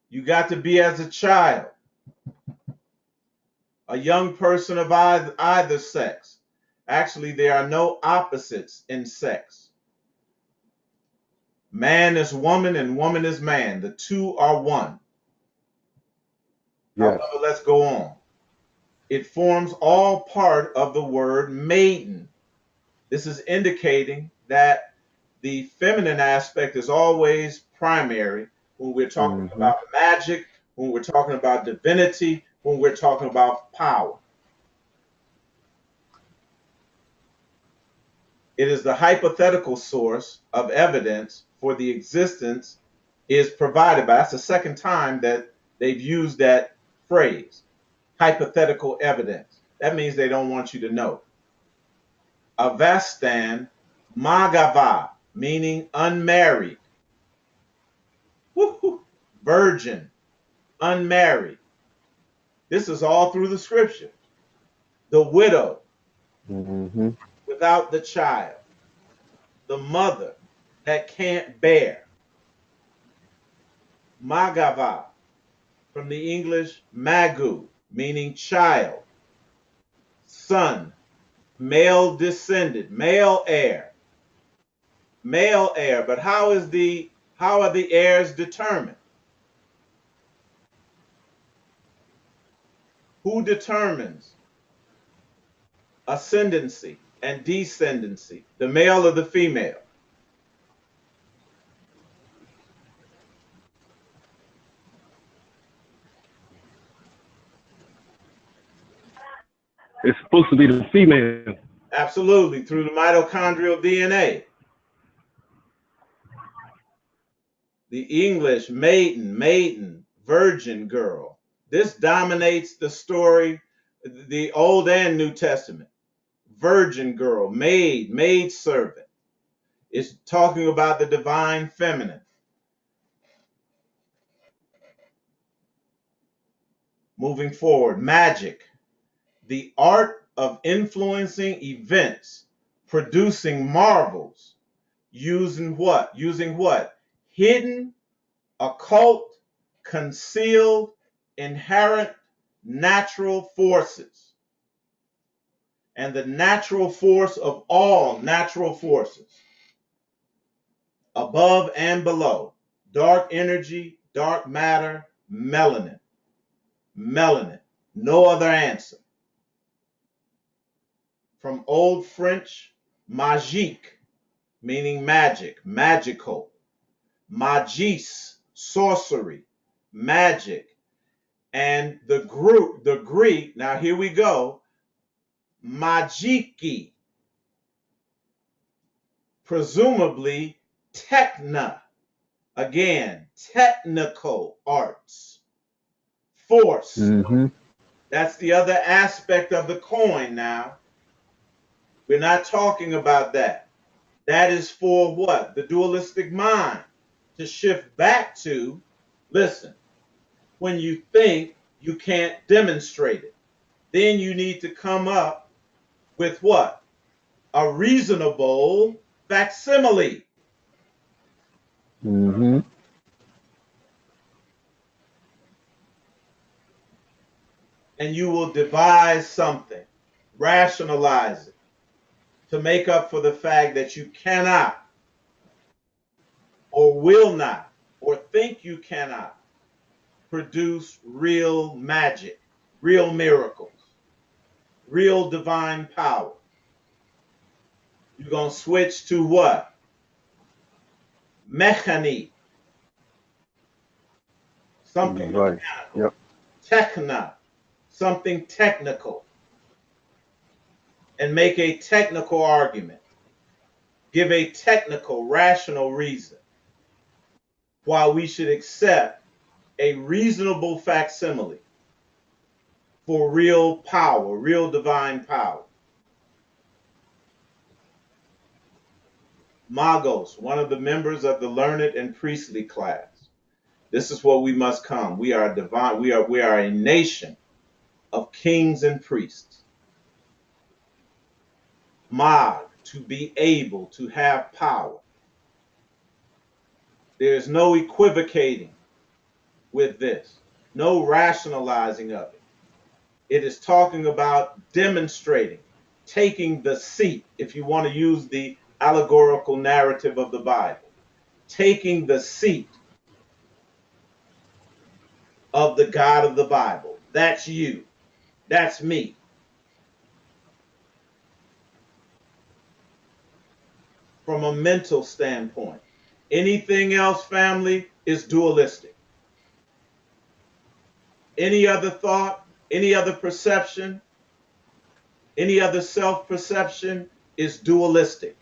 S1: You got to be as a child. A young person of either sex. Actually, there are no opposites in sex. Man is woman and woman is man. The two are one.
S7: Yes.
S1: However, let's go on. It forms all part of the word maiden. This is indicating that the feminine aspect is always primary when we're talking about magic, when we're talking about divinity, when we're talking about power. It is the hypothetical source of evidence for the existence is provided by. That's the second time that They've used that phrase, hypothetical evidence. That means they don't want you to know. Avestan Magava, meaning unmarried. Woo-hoo. Virgin, unmarried. This is all through the scripture. The widow, without the child. The mother that can't bear. Magava, from the English magu, meaning child. Son, male descendant, male heir. Male heir, but how are the heirs determined? Who determines ascendancy and descendancy, the male or the female?
S3: It's supposed to be the female.
S1: Absolutely, through the mitochondrial DNA. The English maiden, virgin girl. This dominates the story, the Old and New Testament. Virgin girl, maid servant. It's talking about the divine feminine. Moving forward, magic, the art of influencing events, producing marvels, using what? Hidden, occult, concealed, inherent natural forces. And the natural force of all natural forces, above and below, dark energy, dark matter, melanin. Melanin, no other answer. From Old French, magique, meaning magic, magical. Magis, sorcery, magic. And the Greek, now here we go, magiki, presumably techna, again, technical arts, force. That's the other aspect of the coin now. We're not talking about that. That is for what? The dualistic mind to shift back to, listen, when you think you can't demonstrate it, then you need to come up with what? A reasonable facsimile. And you will devise something, rationalize it, to make up for the fact that you cannot or will not or think you cannot produce real magic, real miracles, real divine power. You're going to switch to what? Mechanique. Something mechanical.
S7: Yep.
S1: Techna, something technical. And make a technical argument. Give a technical, rational reason why we should accept a reasonable facsimile for real power, real divine power. Magos, one of the members of the learned and priestly class. This is what we must come. We are divine. We are a nation of kings and priests. Mag, to be able to have power. There's no equivocating with this, no rationalizing of it. It is talking about demonstrating, taking the seat, if you want to use the allegorical narrative of the Bible, taking the seat of the God of the Bible. That's you. That's me. From a mental standpoint. Anything else, family, is dualistic. Any other thought, any other perception, any other self-perception is dualistic.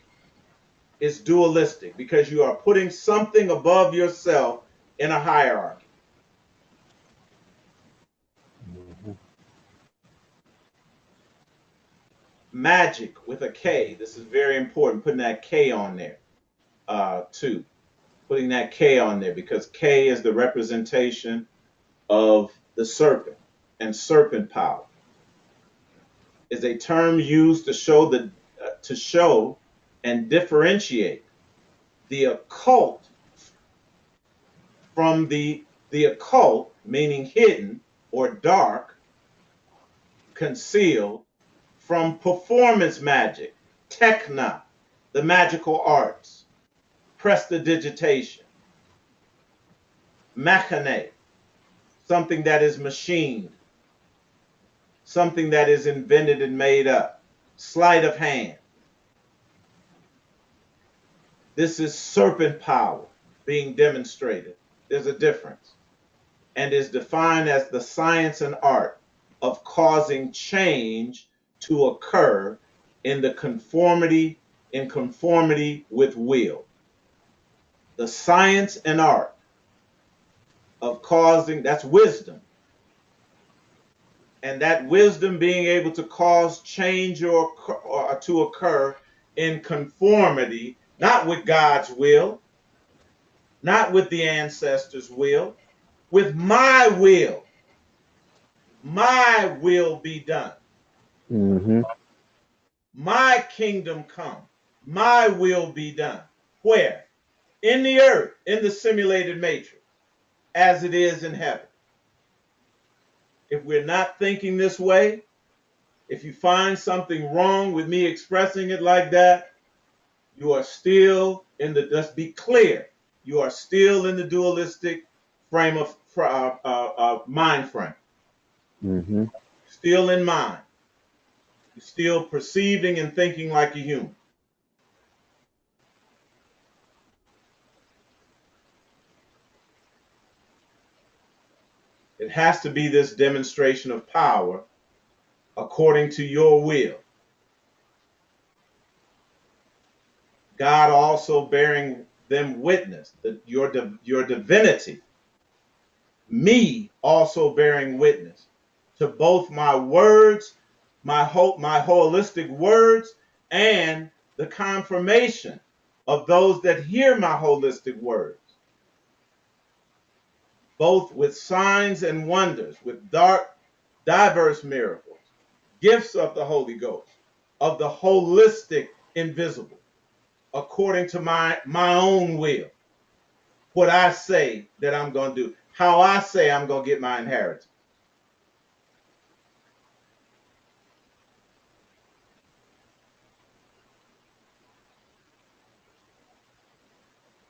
S1: It's dualistic because you are putting something above yourself in a hierarchy. magic with a K. This is very important, putting that K on there too. Putting that K on there because K is the representation of the serpent, and serpent power is a term used to show and differentiate the occult from the occult, meaning hidden or dark, concealed, from performance magic, techna, the magical arts, prestidigitation, machine, something that is machined, something that is invented and made up, sleight of hand. This is serpent power being demonstrated. There's a difference, and is defined as the science and art of causing change to occur in conformity with will. The science and art of causing, that's wisdom. And that wisdom being able to cause change or to occur in conformity, not with God's will, not with the ancestors' will, with my will. My will be done.
S7: Mm-hmm.
S1: My kingdom come. My will be done. Where? In the earth, in the simulated matrix, as it is in heaven. If we're not thinking this way, if you find something wrong with me expressing it like that, you are still let's be clear, you are still in the dualistic frame of mind frame.
S7: Mm-hmm.
S1: Still in mind. You're still perceiving and thinking like a human. It has to be this demonstration of power according to your will. God also bearing them witness, your divinity, me also bearing witness to both my words, my holistic words, and the confirmation of those that hear my holistic words, both with signs and wonders, with diverse miracles, gifts of the Holy Ghost, of the holistic invisible, according to my own will, what I say that I'm going to do, how I say I'm going to get my inheritance.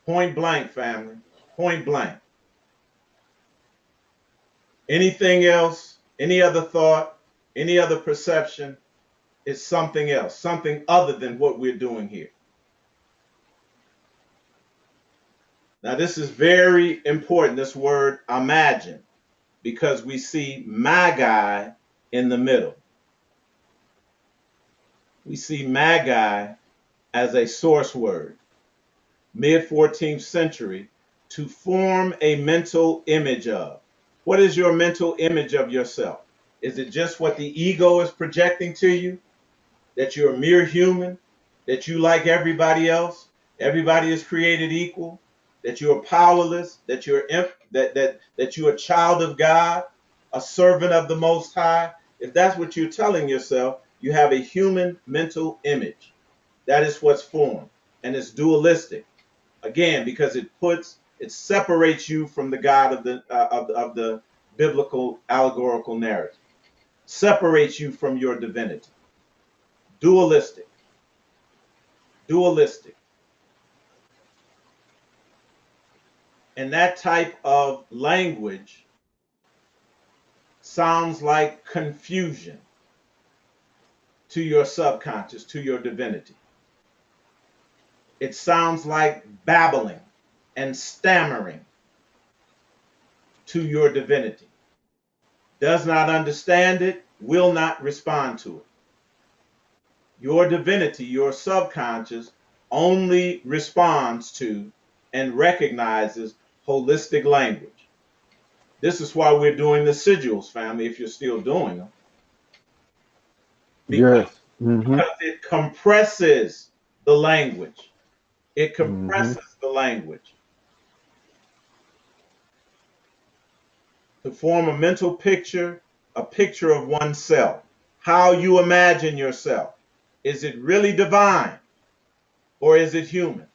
S1: Point blank, family. Point blank. Anything else, any other thought, any other perception is something else, something other than what we're doing here. Now, this is very important, this word imagine, because we see magi in the middle. We see magi as a source word, mid-14th century, to form a mental image of. What is your mental image of yourself? Is it just what the ego is projecting to you? That you're a mere human? That you like everybody else? Everybody is created equal? That you're powerless? That you're that you're a child of God? A servant of the Most High? If that's what you're telling yourself, you have a human mental image. That is what's formed. And it's dualistic. Again, because it separates you from the God of the biblical allegorical narrative. Separates you from your divinity. Dualistic. Dualistic. And that type of language sounds like confusion to your subconscious, to your divinity. It sounds like babbling and stammering to your divinity. Does not understand it, will not respond to it. Your divinity, your subconscious, only responds to and recognizes holistic language. This is why we're doing the sigils, family, if you're still doing them. Because
S7: Yes. Mm-hmm.
S1: because it compresses the language. It
S7: Mm-hmm.
S1: compresses the language to form a mental picture, a picture of oneself, how you imagine yourself. Is it really divine or is it human?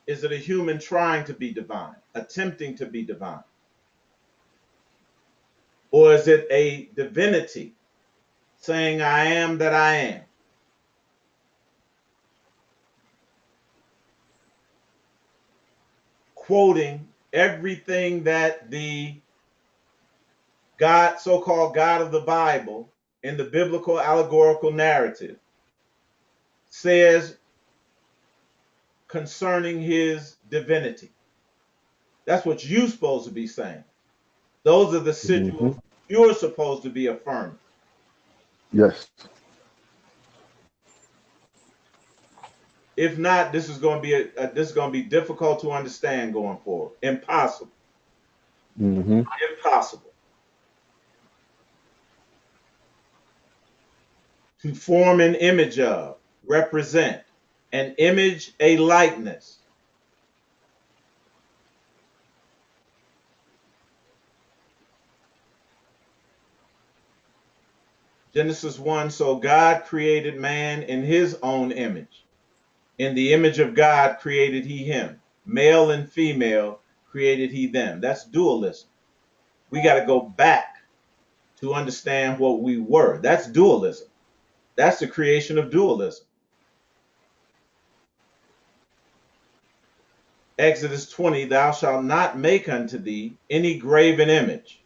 S1: Is it a human trying to be divine, attempting to be divine? Or is it a divinity saying, I am that I am? Quoting everything that the God, so-called God of the Bible, in the biblical allegorical narrative, says concerning his divinity. That's what you're supposed to be saying. Those are the
S7: Mm-hmm.
S1: sigils you're supposed to be affirming.
S7: Yes.
S1: If not, this is going to be this is going to be difficult to understand going forward. Impossible.
S7: Mm-hmm.
S1: Impossible. To form an image of, represent, an image, a likeness. Genesis 1, so God created man in his own image. In the image of God created he him. Male and female created he them. That's dualism. We got to go back to understand what we were. That's dualism. That's the creation of dualism. Exodus 20, thou shalt not make unto thee any graven image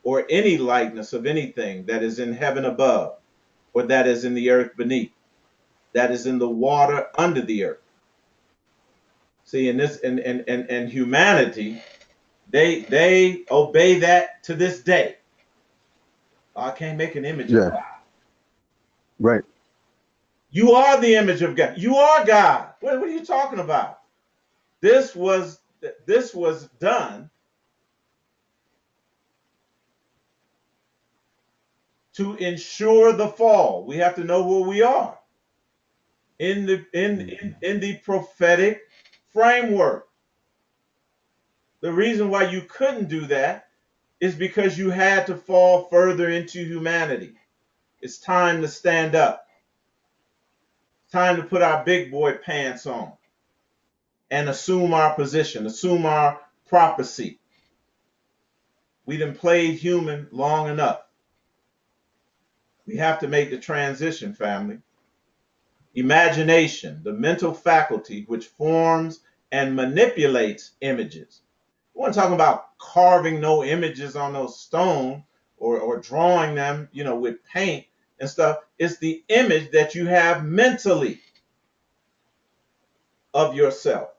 S1: or any likeness of anything that is in heaven above, or that is in the earth beneath, that is in the water under the earth. See, in this and humanity, they obey that to this day. I can't make an image of
S7: Yeah.
S1: God.
S7: Right.
S1: You are the image of God. You are God. What are you talking about? This was done to ensure the fall. We have to know where we are in the prophetic framework. The reason why you couldn't do that is because you had to fall further into humanity. It's time to stand up. It's time to put our big boy pants on and assume our position, assume our proper seat. We done played human long enough. We have to make the transition, family. Imagination, the mental faculty which forms and manipulates images. We weren't talking about carving no images on those stone or drawing them, with paint and stuff. It's the image that you have mentally of yourself.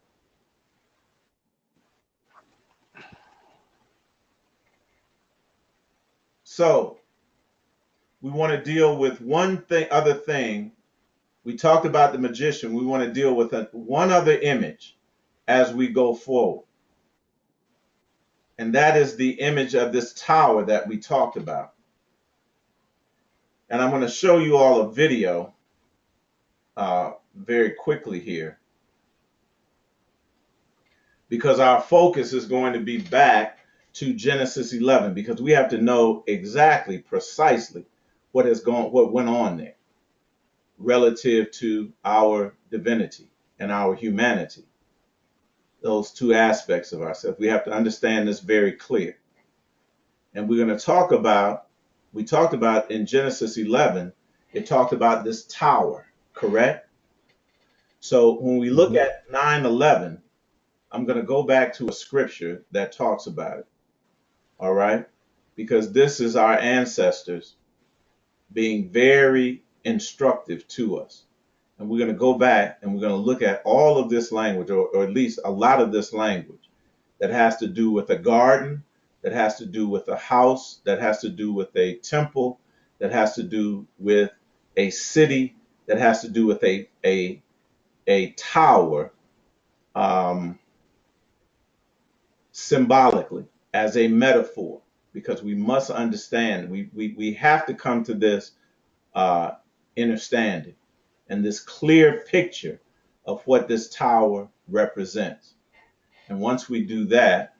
S1: So we want to deal with other thing. We talked about the magician. We want to deal with one other image as we go forward. And that is the image of this tower that we talked about. And I'm going to show you all a video very quickly here, because our focus is going to be back to Genesis 11, because we have to know exactly, precisely what went on there relative to our divinity and our humanity. Those two aspects of ourselves. We have to understand this very clear. And we're going to talk about, we talked about in Genesis 11, it talked about this tower, correct? So when we look
S7: Mm-hmm.
S1: at 9/11, I'm going to go back to a scripture that talks about it, all right? Because this is our ancestors being very instructive to us. And we're going to go back and we're going to look at all of this language, or at least a lot of this language that has to do with a garden, that has to do with a house, that has to do with a temple, that has to do with a city, that has to do with a tower, symbolically as a metaphor, because we must understand, we have to come to this understanding and this clear picture of what this tower represents. And once we do that,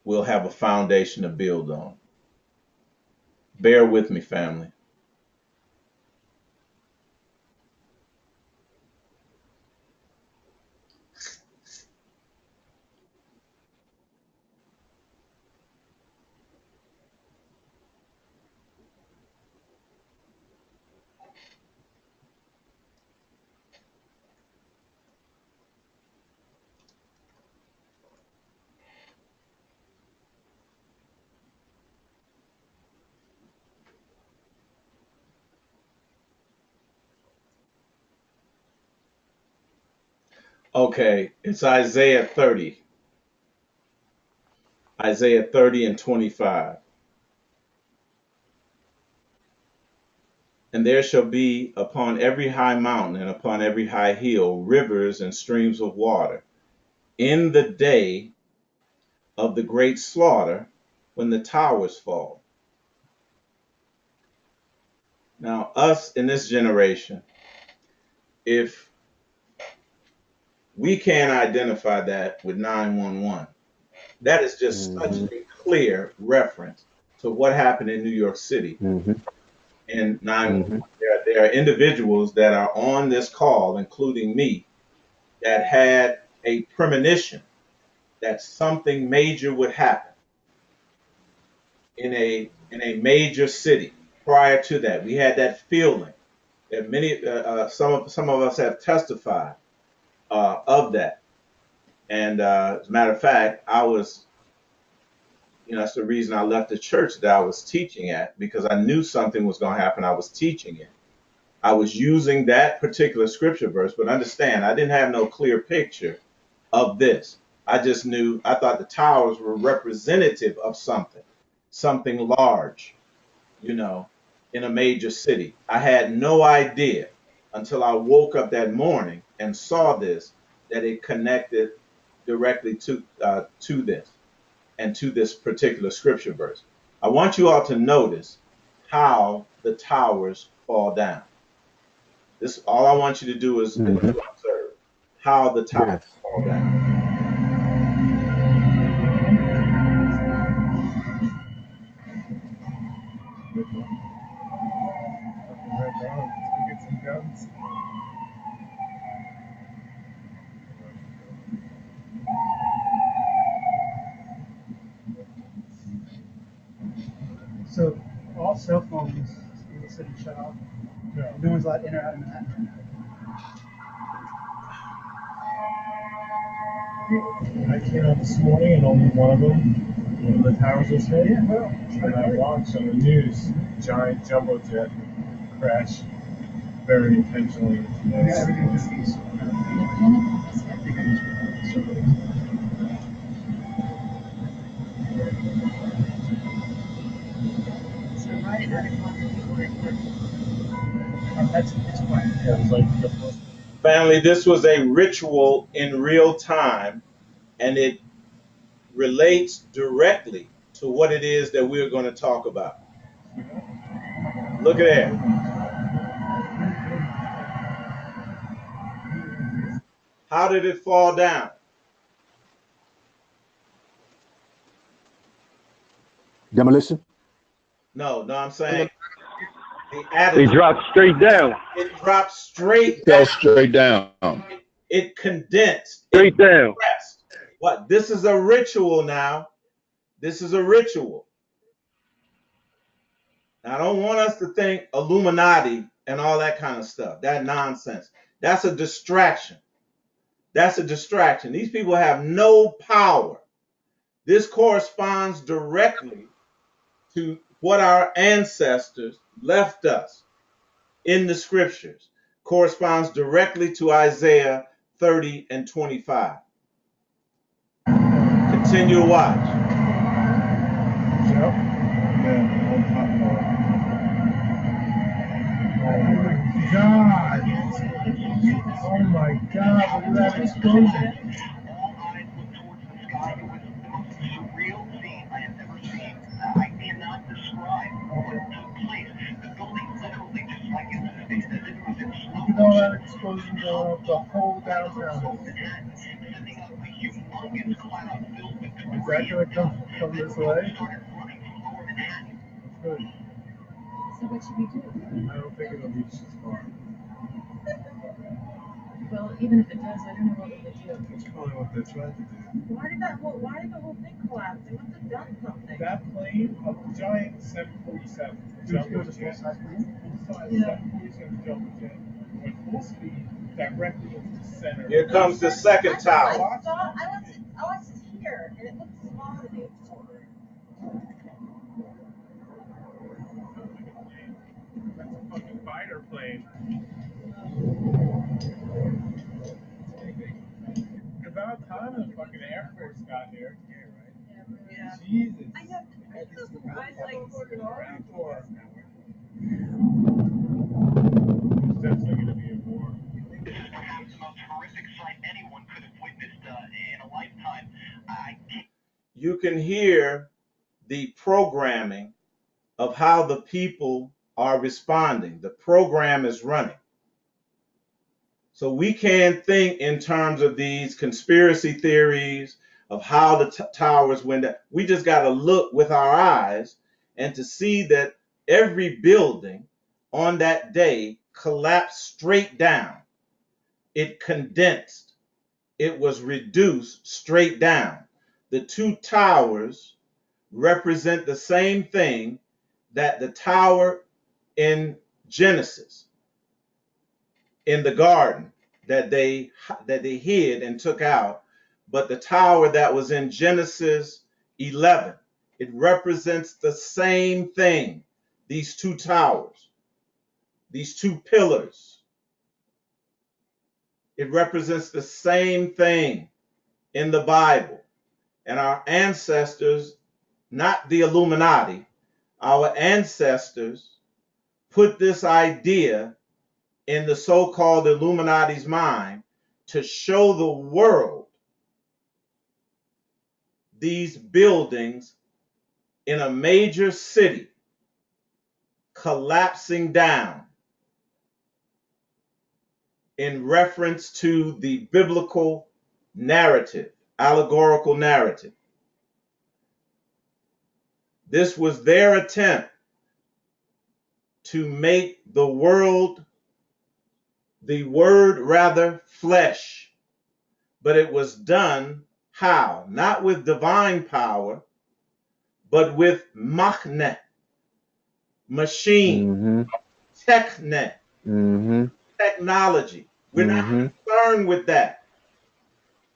S1: we'll have a foundation to build on. Bear with me, family. Okay, it's Isaiah 30. Isaiah 30 and 25. And there shall be upon every high mountain and upon every high hill rivers and streams of water in the day of the great slaughter when the towers fall. Now, us in this generation, if we can't identify that with 911, that is just such a clear reference to what happened in New York City. And 911. There are individuals that are on this call, including me, that had a premonition that something major would happen in a major city. Prior to that, we had that feeling that many some of us have testified of that. And as a matter of fact, I was, that's the reason I left the church that I was teaching at, because I knew something was going to happen. I was teaching it. I was using that particular scripture verse, but understand, I didn't have no clear picture of this. I just knew, I thought the towers were representative of something large, in a major city. I had no idea until I woke up that morning and saw this, that it connected directly to this and to this particular scripture verse. I want you all to notice how the towers fall down. This, all I want you to do is observe how the towers fall down.
S10: So all cell phones in the city shut off. Yeah. No one's allowed to enter out of Manhattan. I came out this morning and only one of the towers was hit. Yeah, well, and I watched on the news giant jumbo jet crash very intentionally. Yeah, everything was peaceful.
S1: Family, this was a ritual in real time, and it relates directly to what it is that we're going to talk about. Look at that. How did it fall down?
S7: Demolition?
S1: No, I'm saying
S3: they dropped straight down.
S1: It dropped straight
S4: Fell
S1: down.
S4: straight down.
S1: It condensed.
S3: Straight down.
S1: Compressed. What? This is a ritual now. This is a ritual. Now, I don't want us to think Illuminati and all that kind of stuff. That nonsense. That's a distraction. That's a distraction. These people have no power. This corresponds directly to what our ancestors left us in the scriptures. Corresponds directly to Isaiah 30 and 25. Continue to watch.
S10: Oh my God, look at that explosion. all that explosion going up the whole downtown. Is that going to come this way? Good.
S11: So what should we do?
S10: I don't think it'll reach this far.
S11: Well, even if it does, I don't know what we would do.
S10: It's probably what they're trying to do.
S11: Why did the whole thing collapse? They must have done something.
S10: That plane, a giant 747 jumbo jet, full-size
S11: Yeah.
S10: 747 jumbo jet, went full speed directly into the center.
S1: Here comes the second tower.
S11: I was here, and it looked small to me.
S10: That's a fucking fighter plane. About time the fucking Air Force got here.
S11: Yeah.
S10: Jesus.
S11: I have so surprised, like,
S10: There's definitely going to be a war.
S12: This is perhaps the most horrific sight anyone could have witnessed in a lifetime.
S1: You can hear the programming of how the people are responding. The program is running. So we can't think in terms of these conspiracy theories of how the towers went down. We just got to look with our eyes and to see that every building on that day collapsed straight down. It condensed. It was reduced straight down. The two towers represent the same thing that the tower in Genesis, in the garden, that they hid and took out, but the tower that was in Genesis 11, it represents the same thing. These two towers, these two pillars, it represents the same thing in the Bible. And our ancestors, not the Illuminati, our ancestors put this idea in the so-called Illuminati's mind to show the world these buildings in a major city collapsing down in reference to the biblical narrative, allegorical narrative. This was their attempt to make the word rather flesh, but it was done how? Not with divine power, but with machne, machine, technology. We're not concerned with that.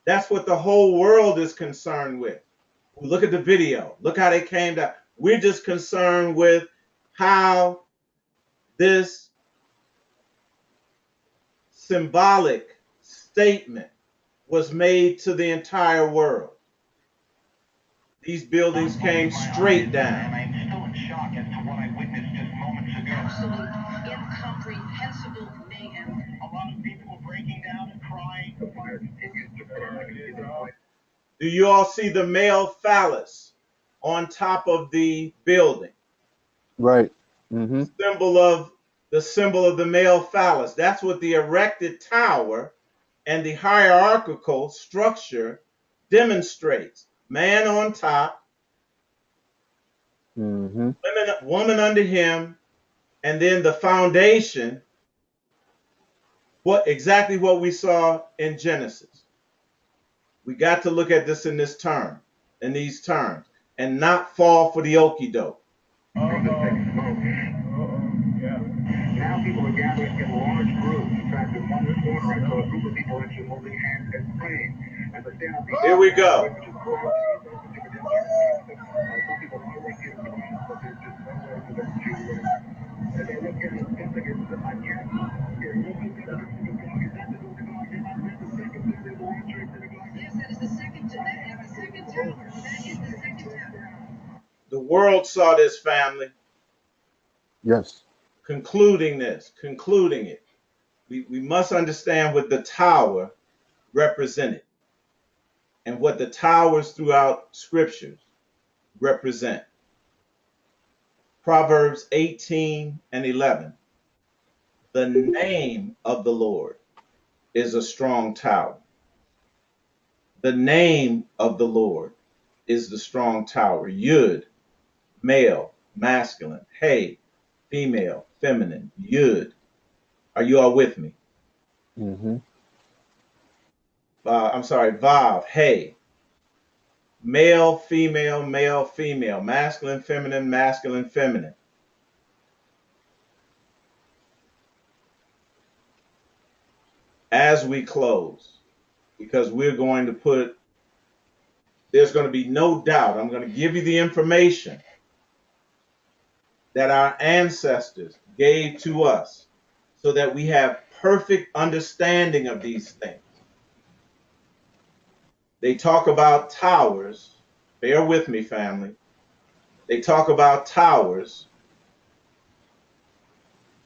S1: That's what the whole world is concerned with. Look at the video. Look how they came down. We're just concerned with how this symbolic statement was made to the entire world. These buildings came straight down.
S12: I'm still in shock as to what I witnessed just moments ago.
S11: Absolute incomprehensible mayhem.
S12: A lot of people were breaking down and crying. The fire continues to burn.
S1: Do you all see the male phallus on top of the building?
S7: Right.
S1: The symbol of the male phallus. That's what the erected tower and the hierarchical structure demonstrates. Man on top, woman under him, and then the foundation, exactly what we saw in Genesis. We got to look at this in these terms, and not fall for the okie doke.
S12: Now people are gathering in large groups. In fact, in one corner, I saw a group of people actually holding hands and praying.
S1: Here we go. The world saw this, family.
S7: Yes.
S1: Concluding it. We must understand what the tower represented and what the towers throughout scriptures represent. Proverbs 18 and 11. The name of the Lord is a strong tower. The name of the Lord is the strong tower. Yud, male, masculine. Hey, female, feminine. Yud. Are you all with me?
S7: Mm-hmm.
S1: I'm sorry, Vav. Hey, male, female, male, female. Masculine, feminine, masculine, feminine. As we close, because we're going to put, there's going to be no doubt. I'm going to give you the information that our ancestors gave to us so that we have perfect understanding of these things. They talk about towers. Bear with me, family. They talk about towers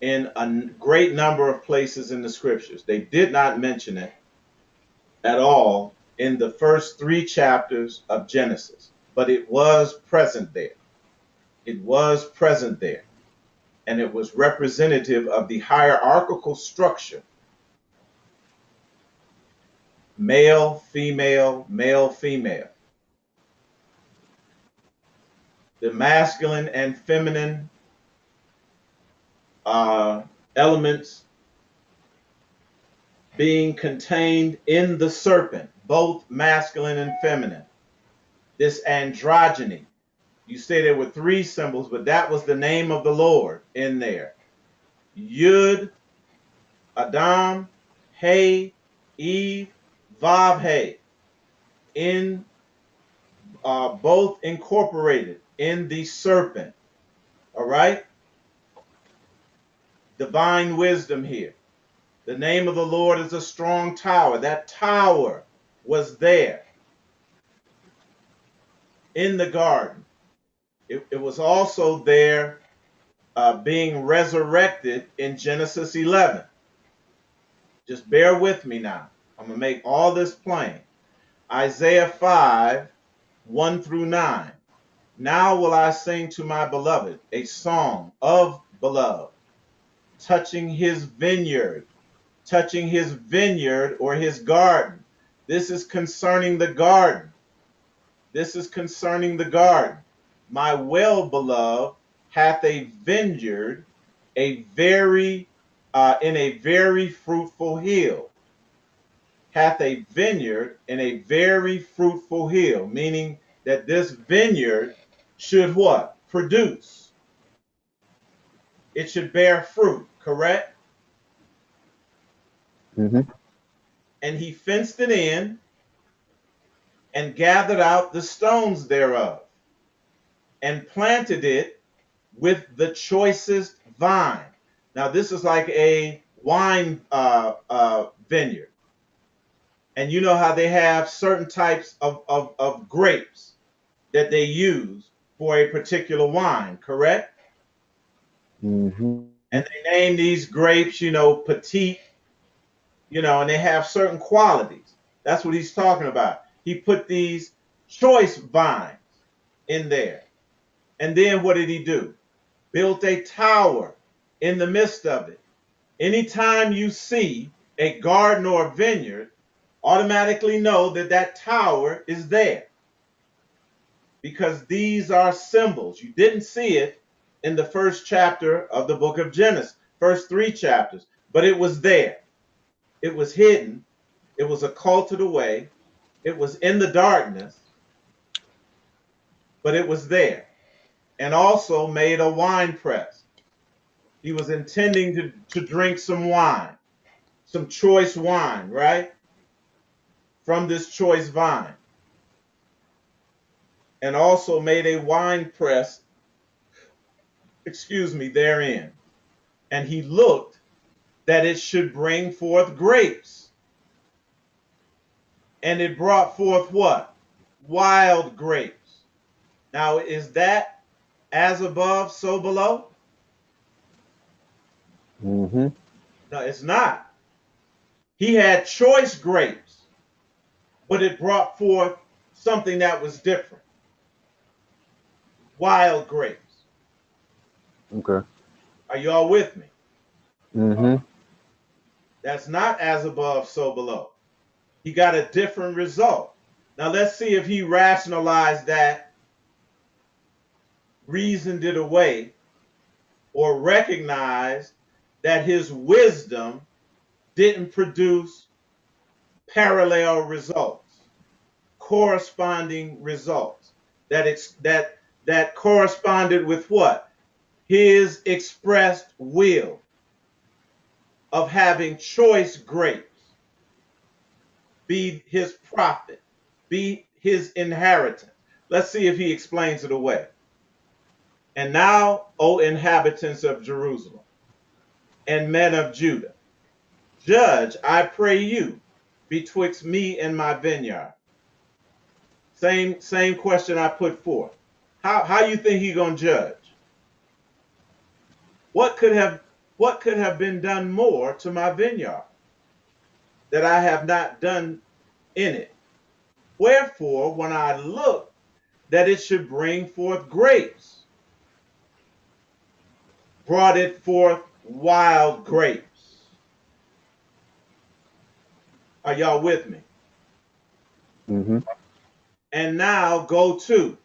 S1: in a great number of places in the scriptures. They did not mention it at all in the first 3 chapters of Genesis, but it was present there. It was present there. And it was representative of the hierarchical structure. Male, female, male, female. The masculine and feminine elements being contained in the serpent, both masculine and feminine. This androgyny. You say there were 3 symbols, but that was the name of the Lord in there. Yud, Adam, Hey, Eve, Vav, Hey. In both incorporated in the serpent. All right? Divine wisdom here. The name of the Lord is a strong tower. That tower was there in the garden. It was also there being resurrected in Genesis 11. Just bear with me now. I'm going to make all this plain. Isaiah 5, 1 through 9. Now will I sing to my beloved a song of beloved, touching his vineyard or his garden. This is concerning the garden. This is concerning the garden. My well-beloved hath a vineyard, in a very fruitful hill. Hath a vineyard in a very fruitful hill, meaning that this vineyard should what? Produce. It should bear fruit, correct?
S7: Mm-hmm.
S1: And he fenced it in and gathered out the stones thereof and planted it with the choicest vine. Now, this is like a wine vineyard. And you know how they have certain types of grapes that they use for a particular wine, correct?
S7: Mm-hmm.
S1: And they name these grapes, petite, and they have certain qualities. That's what he's talking about. He put these choice vines in there. And then what did he do? Built a tower in the midst of it. Anytime you see a garden or a vineyard, automatically know that that tower is there. Because these are symbols. You didn't see it in the first chapter of the book of Genesis, first 3 chapters, but it was there. It was hidden. It was occulted away. It was in the darkness, but it was there. And also made a wine press. He was intending to drink some wine, some choice wine, right? From this choice vine. And also made a wine press, therein. And he looked that it should bring forth grapes. And it brought forth what? Wild grapes. Now, is that as above, so below?
S7: Mm-hmm.
S1: No, it's not. He had choice grapes, but it brought forth something that was different. Wild grapes.
S7: Okay.
S1: Are you all with me?
S3: Mm-hmm.
S1: That's not as above, so below. He got a different result. Now let's see if he rationalized that, reasoned it away, or recognized that his wisdom didn't produce parallel results, corresponding results that corresponded with what? His expressed will of having choice grapes be his profit, be his inheritance. Let's see if he explains it away. And now, O inhabitants of Jerusalem and men of Judah, judge, I pray you, betwixt me and my vineyard. Same question I put forth. How you think he gonna judge? What could have been done more to my vineyard that I have not done in it? Wherefore, when I look that it should bring forth grapes, brought it forth wild grapes. Are y'all with me?
S3: Mm-hmm.
S1: And now go to,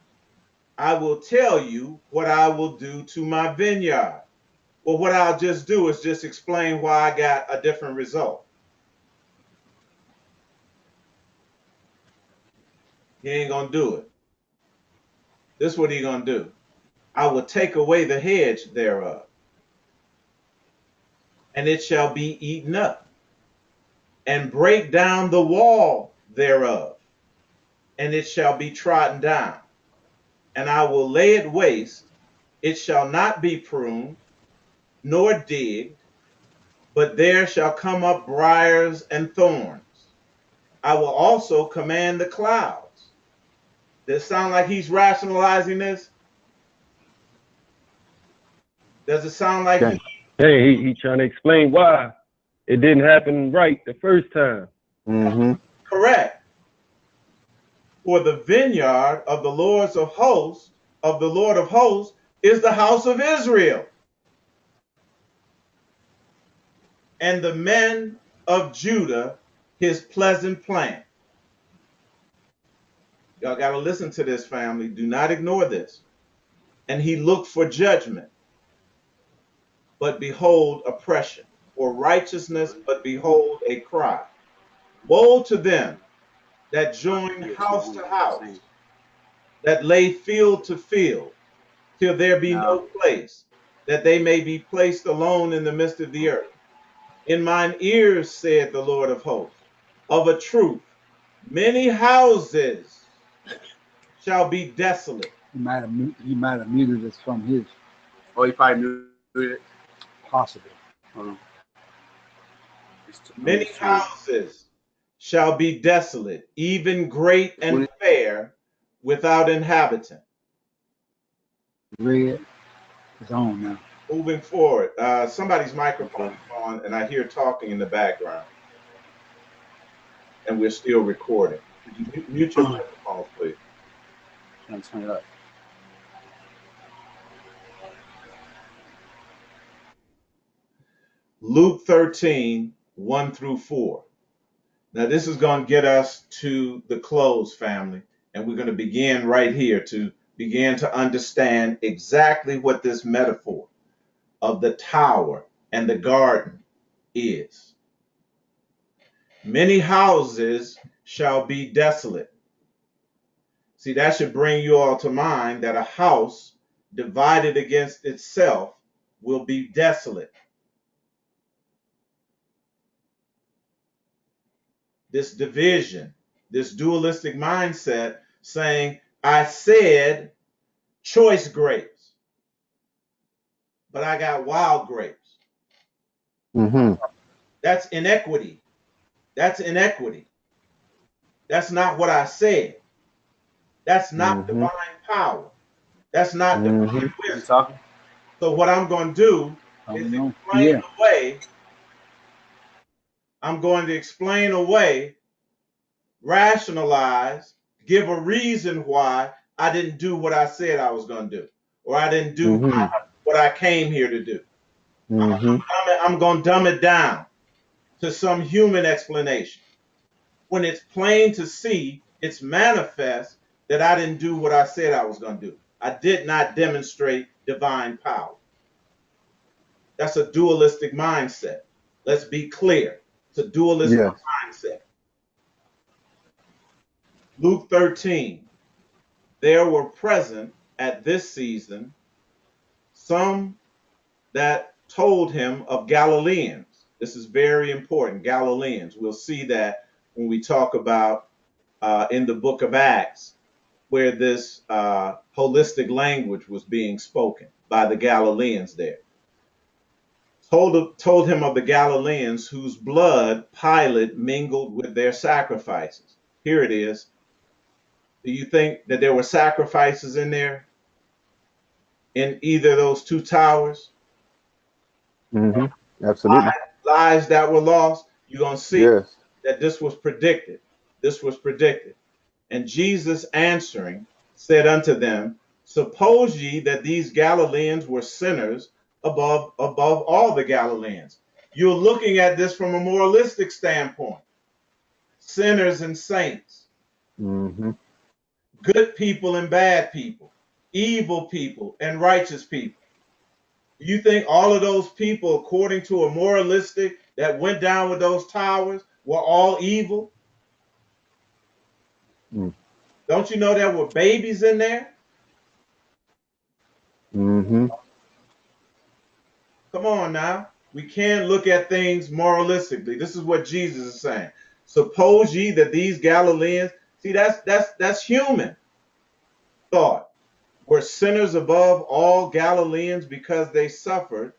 S1: I will tell you what I will do to my vineyard. Well, what I'll just do is just explain why I got a different result. He ain't gonna do it. This is what he gonna do. I will take away the hedge thereof, and it shall be eaten up, and break down the wall thereof, and it shall be trodden down, and I will lay it waste. It shall not be pruned, nor digged, but there shall come up briars and thorns. I will also command the clouds. Does it sound like he's rationalizing this? Does it sound like
S3: Okay. Hey, he trying to explain why it didn't happen right the first time. Mm-hmm.
S1: Correct? For the vineyard of the Lord of hosts, is the house of Israel. And the men of Judah, his pleasant plant. Y'all got to listen to this, family. Do not ignore this. And he looked for judgment, but behold oppression, for righteousness, but behold a cry. Woe to them that join house to house, that lay field to field, till there be no place, that they may be placed alone in the midst of the earth. In mine ears, saith the Lord of hosts, of a truth, many houses shall be desolate.
S6: He might have muted us from his.
S2: Oh, he probably muted it.
S6: Possibly.
S1: Many houses shall be desolate, even great and fair, without inhabitant.
S6: Red is on now.
S1: Moving forward, somebody's microphone is on, and I hear talking in the background, and we're still recording. Could you mute your microphone, please?
S2: I'm turn it up.
S1: Luke 13, 1 through 4. Now, this is going to get us to the close, family, and we're going to begin right here to begin to understand exactly what this metaphor of the tower and the garden is. Many houses shall be desolate. See, that should bring you all to mind that a house divided against itself will be desolate. This division, this dualistic mindset saying, I said choice grapes, but I got wild grapes.
S3: Mm-hmm.
S1: That's inequity. That's inequity. That's not what I said. That's not divine power. That's not divine wisdom. So what I'm going to do is explain away. I'm going to explain away, rationalize, give a reason why I didn't do what I said I was going to do, or I didn't do what I came here to do.
S7: Mm-hmm.
S1: I'm going to dumb it down to some human explanation. When it's plain to see, it's manifest that I didn't do what I said I was going to do. I did not demonstrate divine power. That's a dualistic mindset. Let's be clear. It's a dualistic
S7: Yes.
S1: mindset. Luke 13, there were present at this season some that told him of Galileans. This is very important, Galileans. We'll see that when we talk about in the book of Acts, where this holistic language was being spoken by the Galileans there. Told him of the Galileans whose blood Pilate mingled with their sacrifices. Here it is. Do you think that there were sacrifices in there in either of those two towers?
S7: Mm-hmm. Absolutely.
S1: Lives that were lost? You're going to see
S7: Yes.
S1: that this was predicted. This was predicted. And Jesus answering said unto them, suppose ye that these Galileans were sinners above all the Galileans. You're looking at this from a moralistic standpoint. Sinners and saints,
S7: Mm-hmm.
S1: good people and bad people, evil people and righteous people. You think all of those people, according to a moralistic that went down with those towers, were all evil?
S7: Mm.
S1: Don't you know there were babies in there?
S7: Mm-hmm.
S1: Come on now. We can't look at things moralistically. This is what Jesus is saying. Suppose ye that these Galileans, see, that's human thought, were sinners above all Galileans because they suffered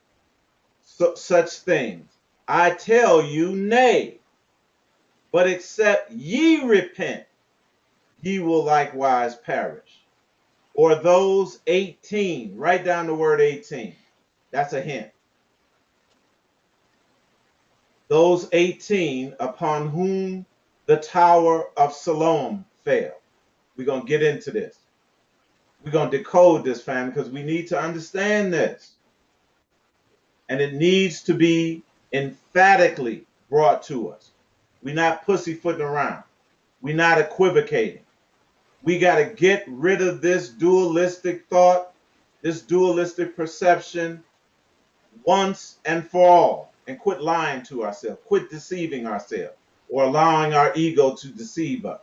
S1: such things. I tell you, nay, but except ye repent, ye will likewise perish. Or those 18, write down the word 18. That's a hint. Those 18 upon whom the Tower of Siloam fell. We're going to get into this. We're going to decode this, family, because we need to understand this. And it needs to be emphatically brought to us. We're not pussyfooting around. We're not equivocating. We got to get rid of this dualistic thought, this dualistic perception once and for all, and quit lying to ourselves, quit deceiving ourselves, or allowing our ego to deceive us.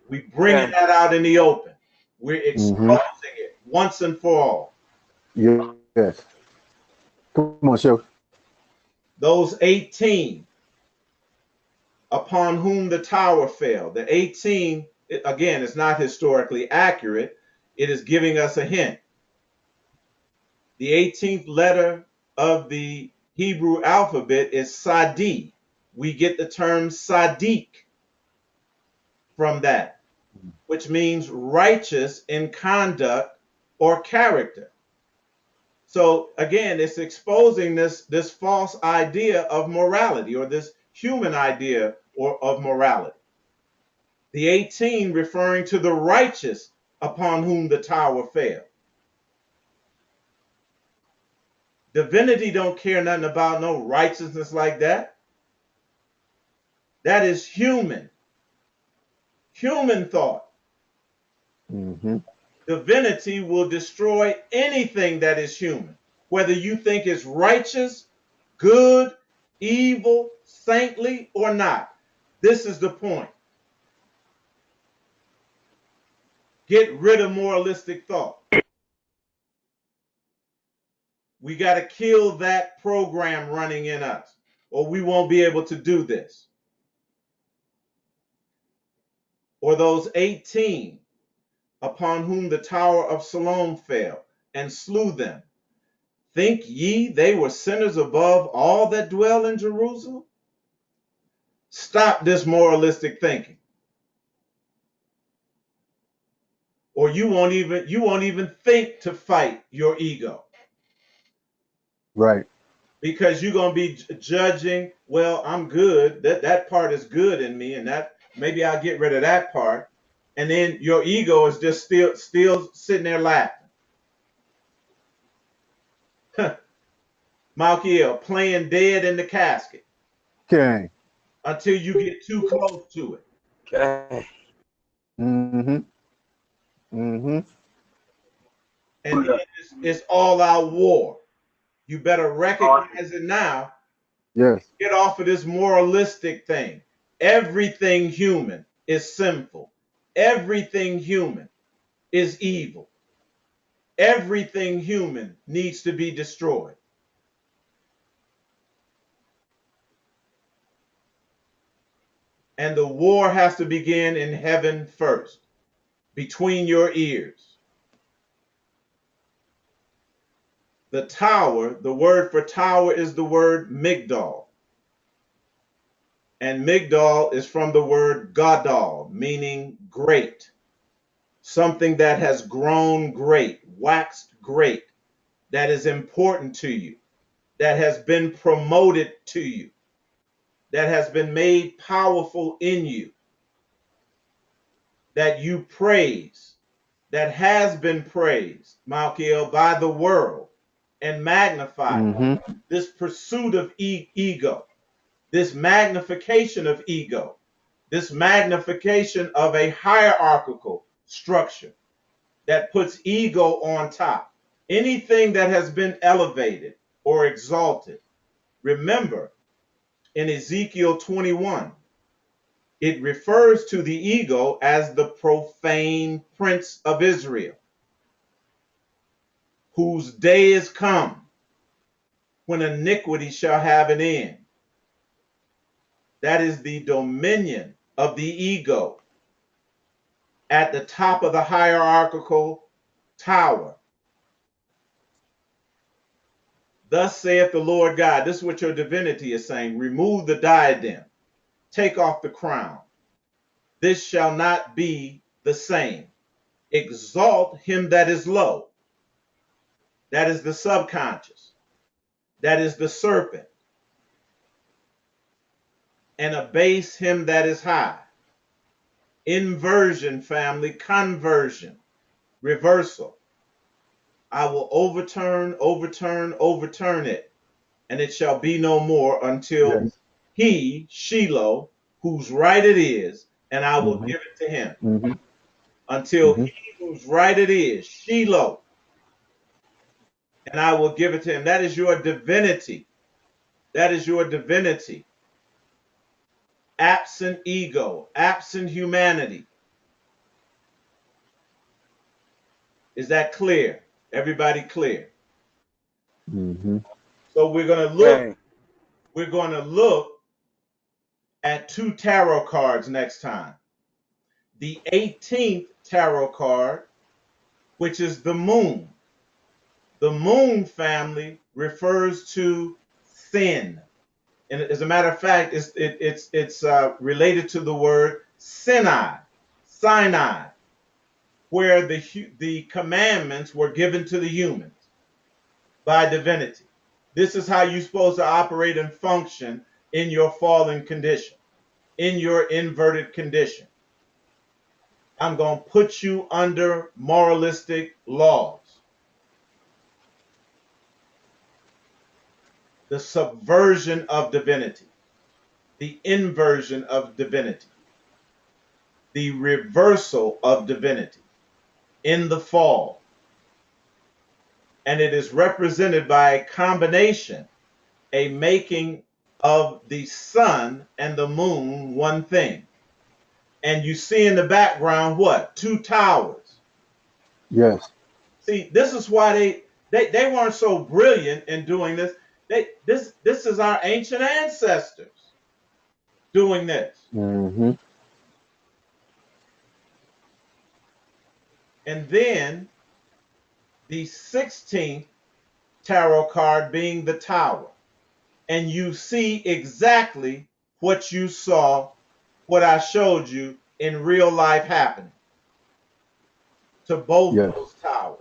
S1: We bringing that out in the open. We're
S7: Mm-hmm.
S1: exposing it once and for all.
S7: Yes. Come on, show.
S1: Those 18 upon whom the tower fell. The 18, again, is not historically accurate. It is giving us a hint. The 18th letter of the Hebrew alphabet is Sadi. We get the term Sadiq from that, which means righteous in conduct or character. So again, it's exposing this false idea of morality, or this human idea of morality. The 18 referring to the righteous upon whom the tower fell. Divinity don't care nothing about no righteousness like that. That is human thought.
S7: Mm-hmm.
S1: Divinity will destroy anything that is human, whether you think it's righteous, good, evil, saintly, or not. This is the point. Get rid of moralistic thought. We got to kill that program running in us, or we won't be able to do this. Or those 18 upon whom the Tower of Siloam fell and slew them. Think ye they were sinners above all that dwell in Jerusalem? Stop this moralistic thinking, or you won't even think to fight your ego.
S7: Right.
S1: Because you're going to be judging, well, I'm good, that part is good in me, and that maybe I'll get rid of that part, and then your ego is just still sitting there laughing. Magickal, playing dead in the casket
S7: Okay.
S1: until you get too close to it.
S6: Okay.
S7: Mm-hmm. Mm-hmm.
S1: And then it's all out war. You better recognize it now.
S7: Yes.
S1: Get off of this moralistic thing. Everything human is sinful. Everything human is evil. Everything human needs to be destroyed. And the war has to begin in heaven first, between your ears. The tower, the word for tower is the word Migdal. And Migdal is from the word Gadal, meaning great. Something that has grown great, waxed great, that is important to you, that has been promoted to you, that has been made powerful in you, that you praise, that has been praised, Magickal, by the world and magnified.
S7: Mm-hmm.
S1: This pursuit of ego, this magnification of ego, this magnification of a hierarchical structure that puts ego on top. Anything that has been elevated or exalted. Remember, in Ezekiel 21, it refers to the ego as the profane prince of Israel, whose day is come when iniquity shall have an end. That is the dominion of the ego at the top of the hierarchical tower. Thus saith the Lord God. This is what your divinity is saying. Remove the diadem. Take off the crown. This shall not be the same. Exalt him that is low. That is the subconscious. That is the serpent. And abase him that is high. Inversion, family, conversion, reversal. I will overturn it, and it shall be no more until
S7: Yes.
S1: he, Shiloh, whose right it is, and I will
S7: Mm-hmm.
S1: give it to him.
S7: Mm-hmm.
S1: Until
S7: Mm-hmm.
S1: he whose right it is, Shiloh, and I will give it to him. That is your divinity. That is your divinity. Absent ego, absent humanity. Is that clear? Everybody clear?
S7: Mm-hmm.
S1: So we're going to look at two tarot cards next time. The 18th tarot card, which is the moon. The moon, family, refers to sin. And as a matter of fact, it's related to the word Sinai, where the commandments were given to the humans by divinity. This is how you're supposed to operate and function in your fallen condition, in your inverted condition. I'm going to put you under moralistic laws. The subversion of divinity, the inversion of divinity, the reversal of divinity in the fall. And it is represented by a combination, a making of the sun and the moon one thing. And you see in the background what? Two towers.
S7: Yes.
S1: See, this is why they weren't so brilliant in doing this. This is our ancient ancestors doing this.
S7: Mm-hmm.
S1: And then the 16th tarot card being the tower. And you see exactly what you saw, what I showed you in real life happening to both
S7: Yes.
S1: those towers.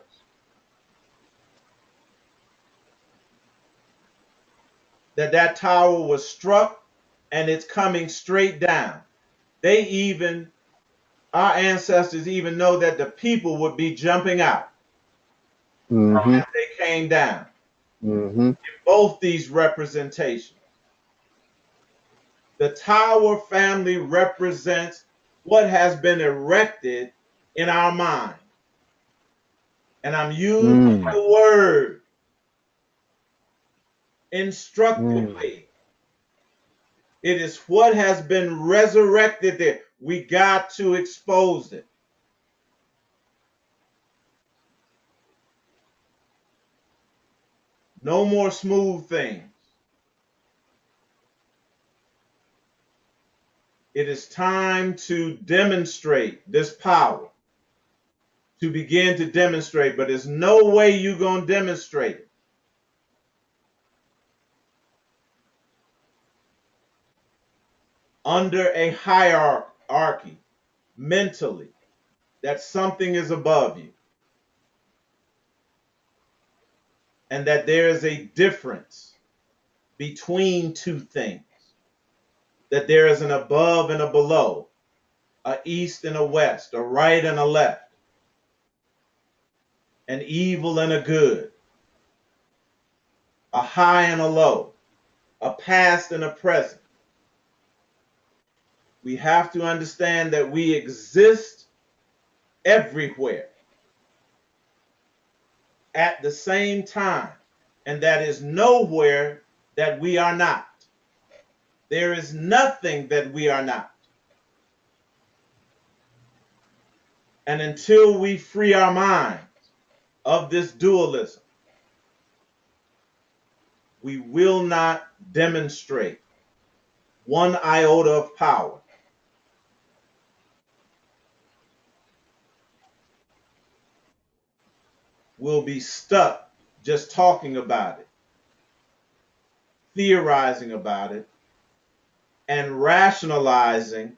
S1: That tower was struck and it's coming straight down. Our ancestors even know that the people would be jumping out
S7: Mm-hmm.
S1: as they came down.
S7: Mm-hmm.
S1: In both these representations. The tower family represents what has been erected in our mind. And I'm using
S7: Mm.
S1: the word
S7: Mm.
S1: instructively. It is what has been resurrected there. We got to expose it. No more smooth things. It is time to demonstrate this power, to begin to demonstrate, but there's no way you're going to demonstrate it under a hierarchy, mentally, that something is above you and that there is a difference between two things, that there is an above and a below, a east and a west, a right and a left, an evil and a good, a high and a low, a past and a present. We have to understand that we exist everywhere at the same time, and that is nowhere that we are not. There is nothing that we are not. And until we free our minds of this dualism, we will not demonstrate one iota of power. We'll be stuck just talking about it, theorizing about it, and rationalizing,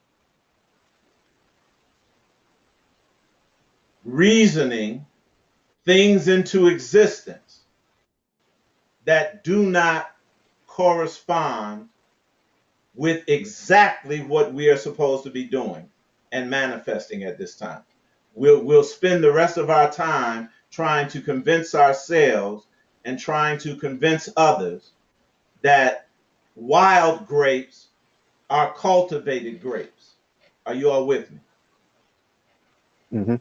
S1: reasoning things into existence that do not correspond with exactly what we are supposed to be doing and manifesting at this time. We'll spend the rest of our time trying to convince ourselves and trying to convince others that wild grapes are cultivated grapes. Are you all with me?
S7: Mm-hmm.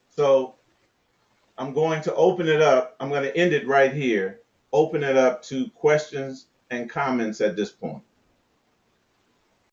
S1: So I'm going to open it up. I'm going to end it right here. Open it up to questions and comments at this point.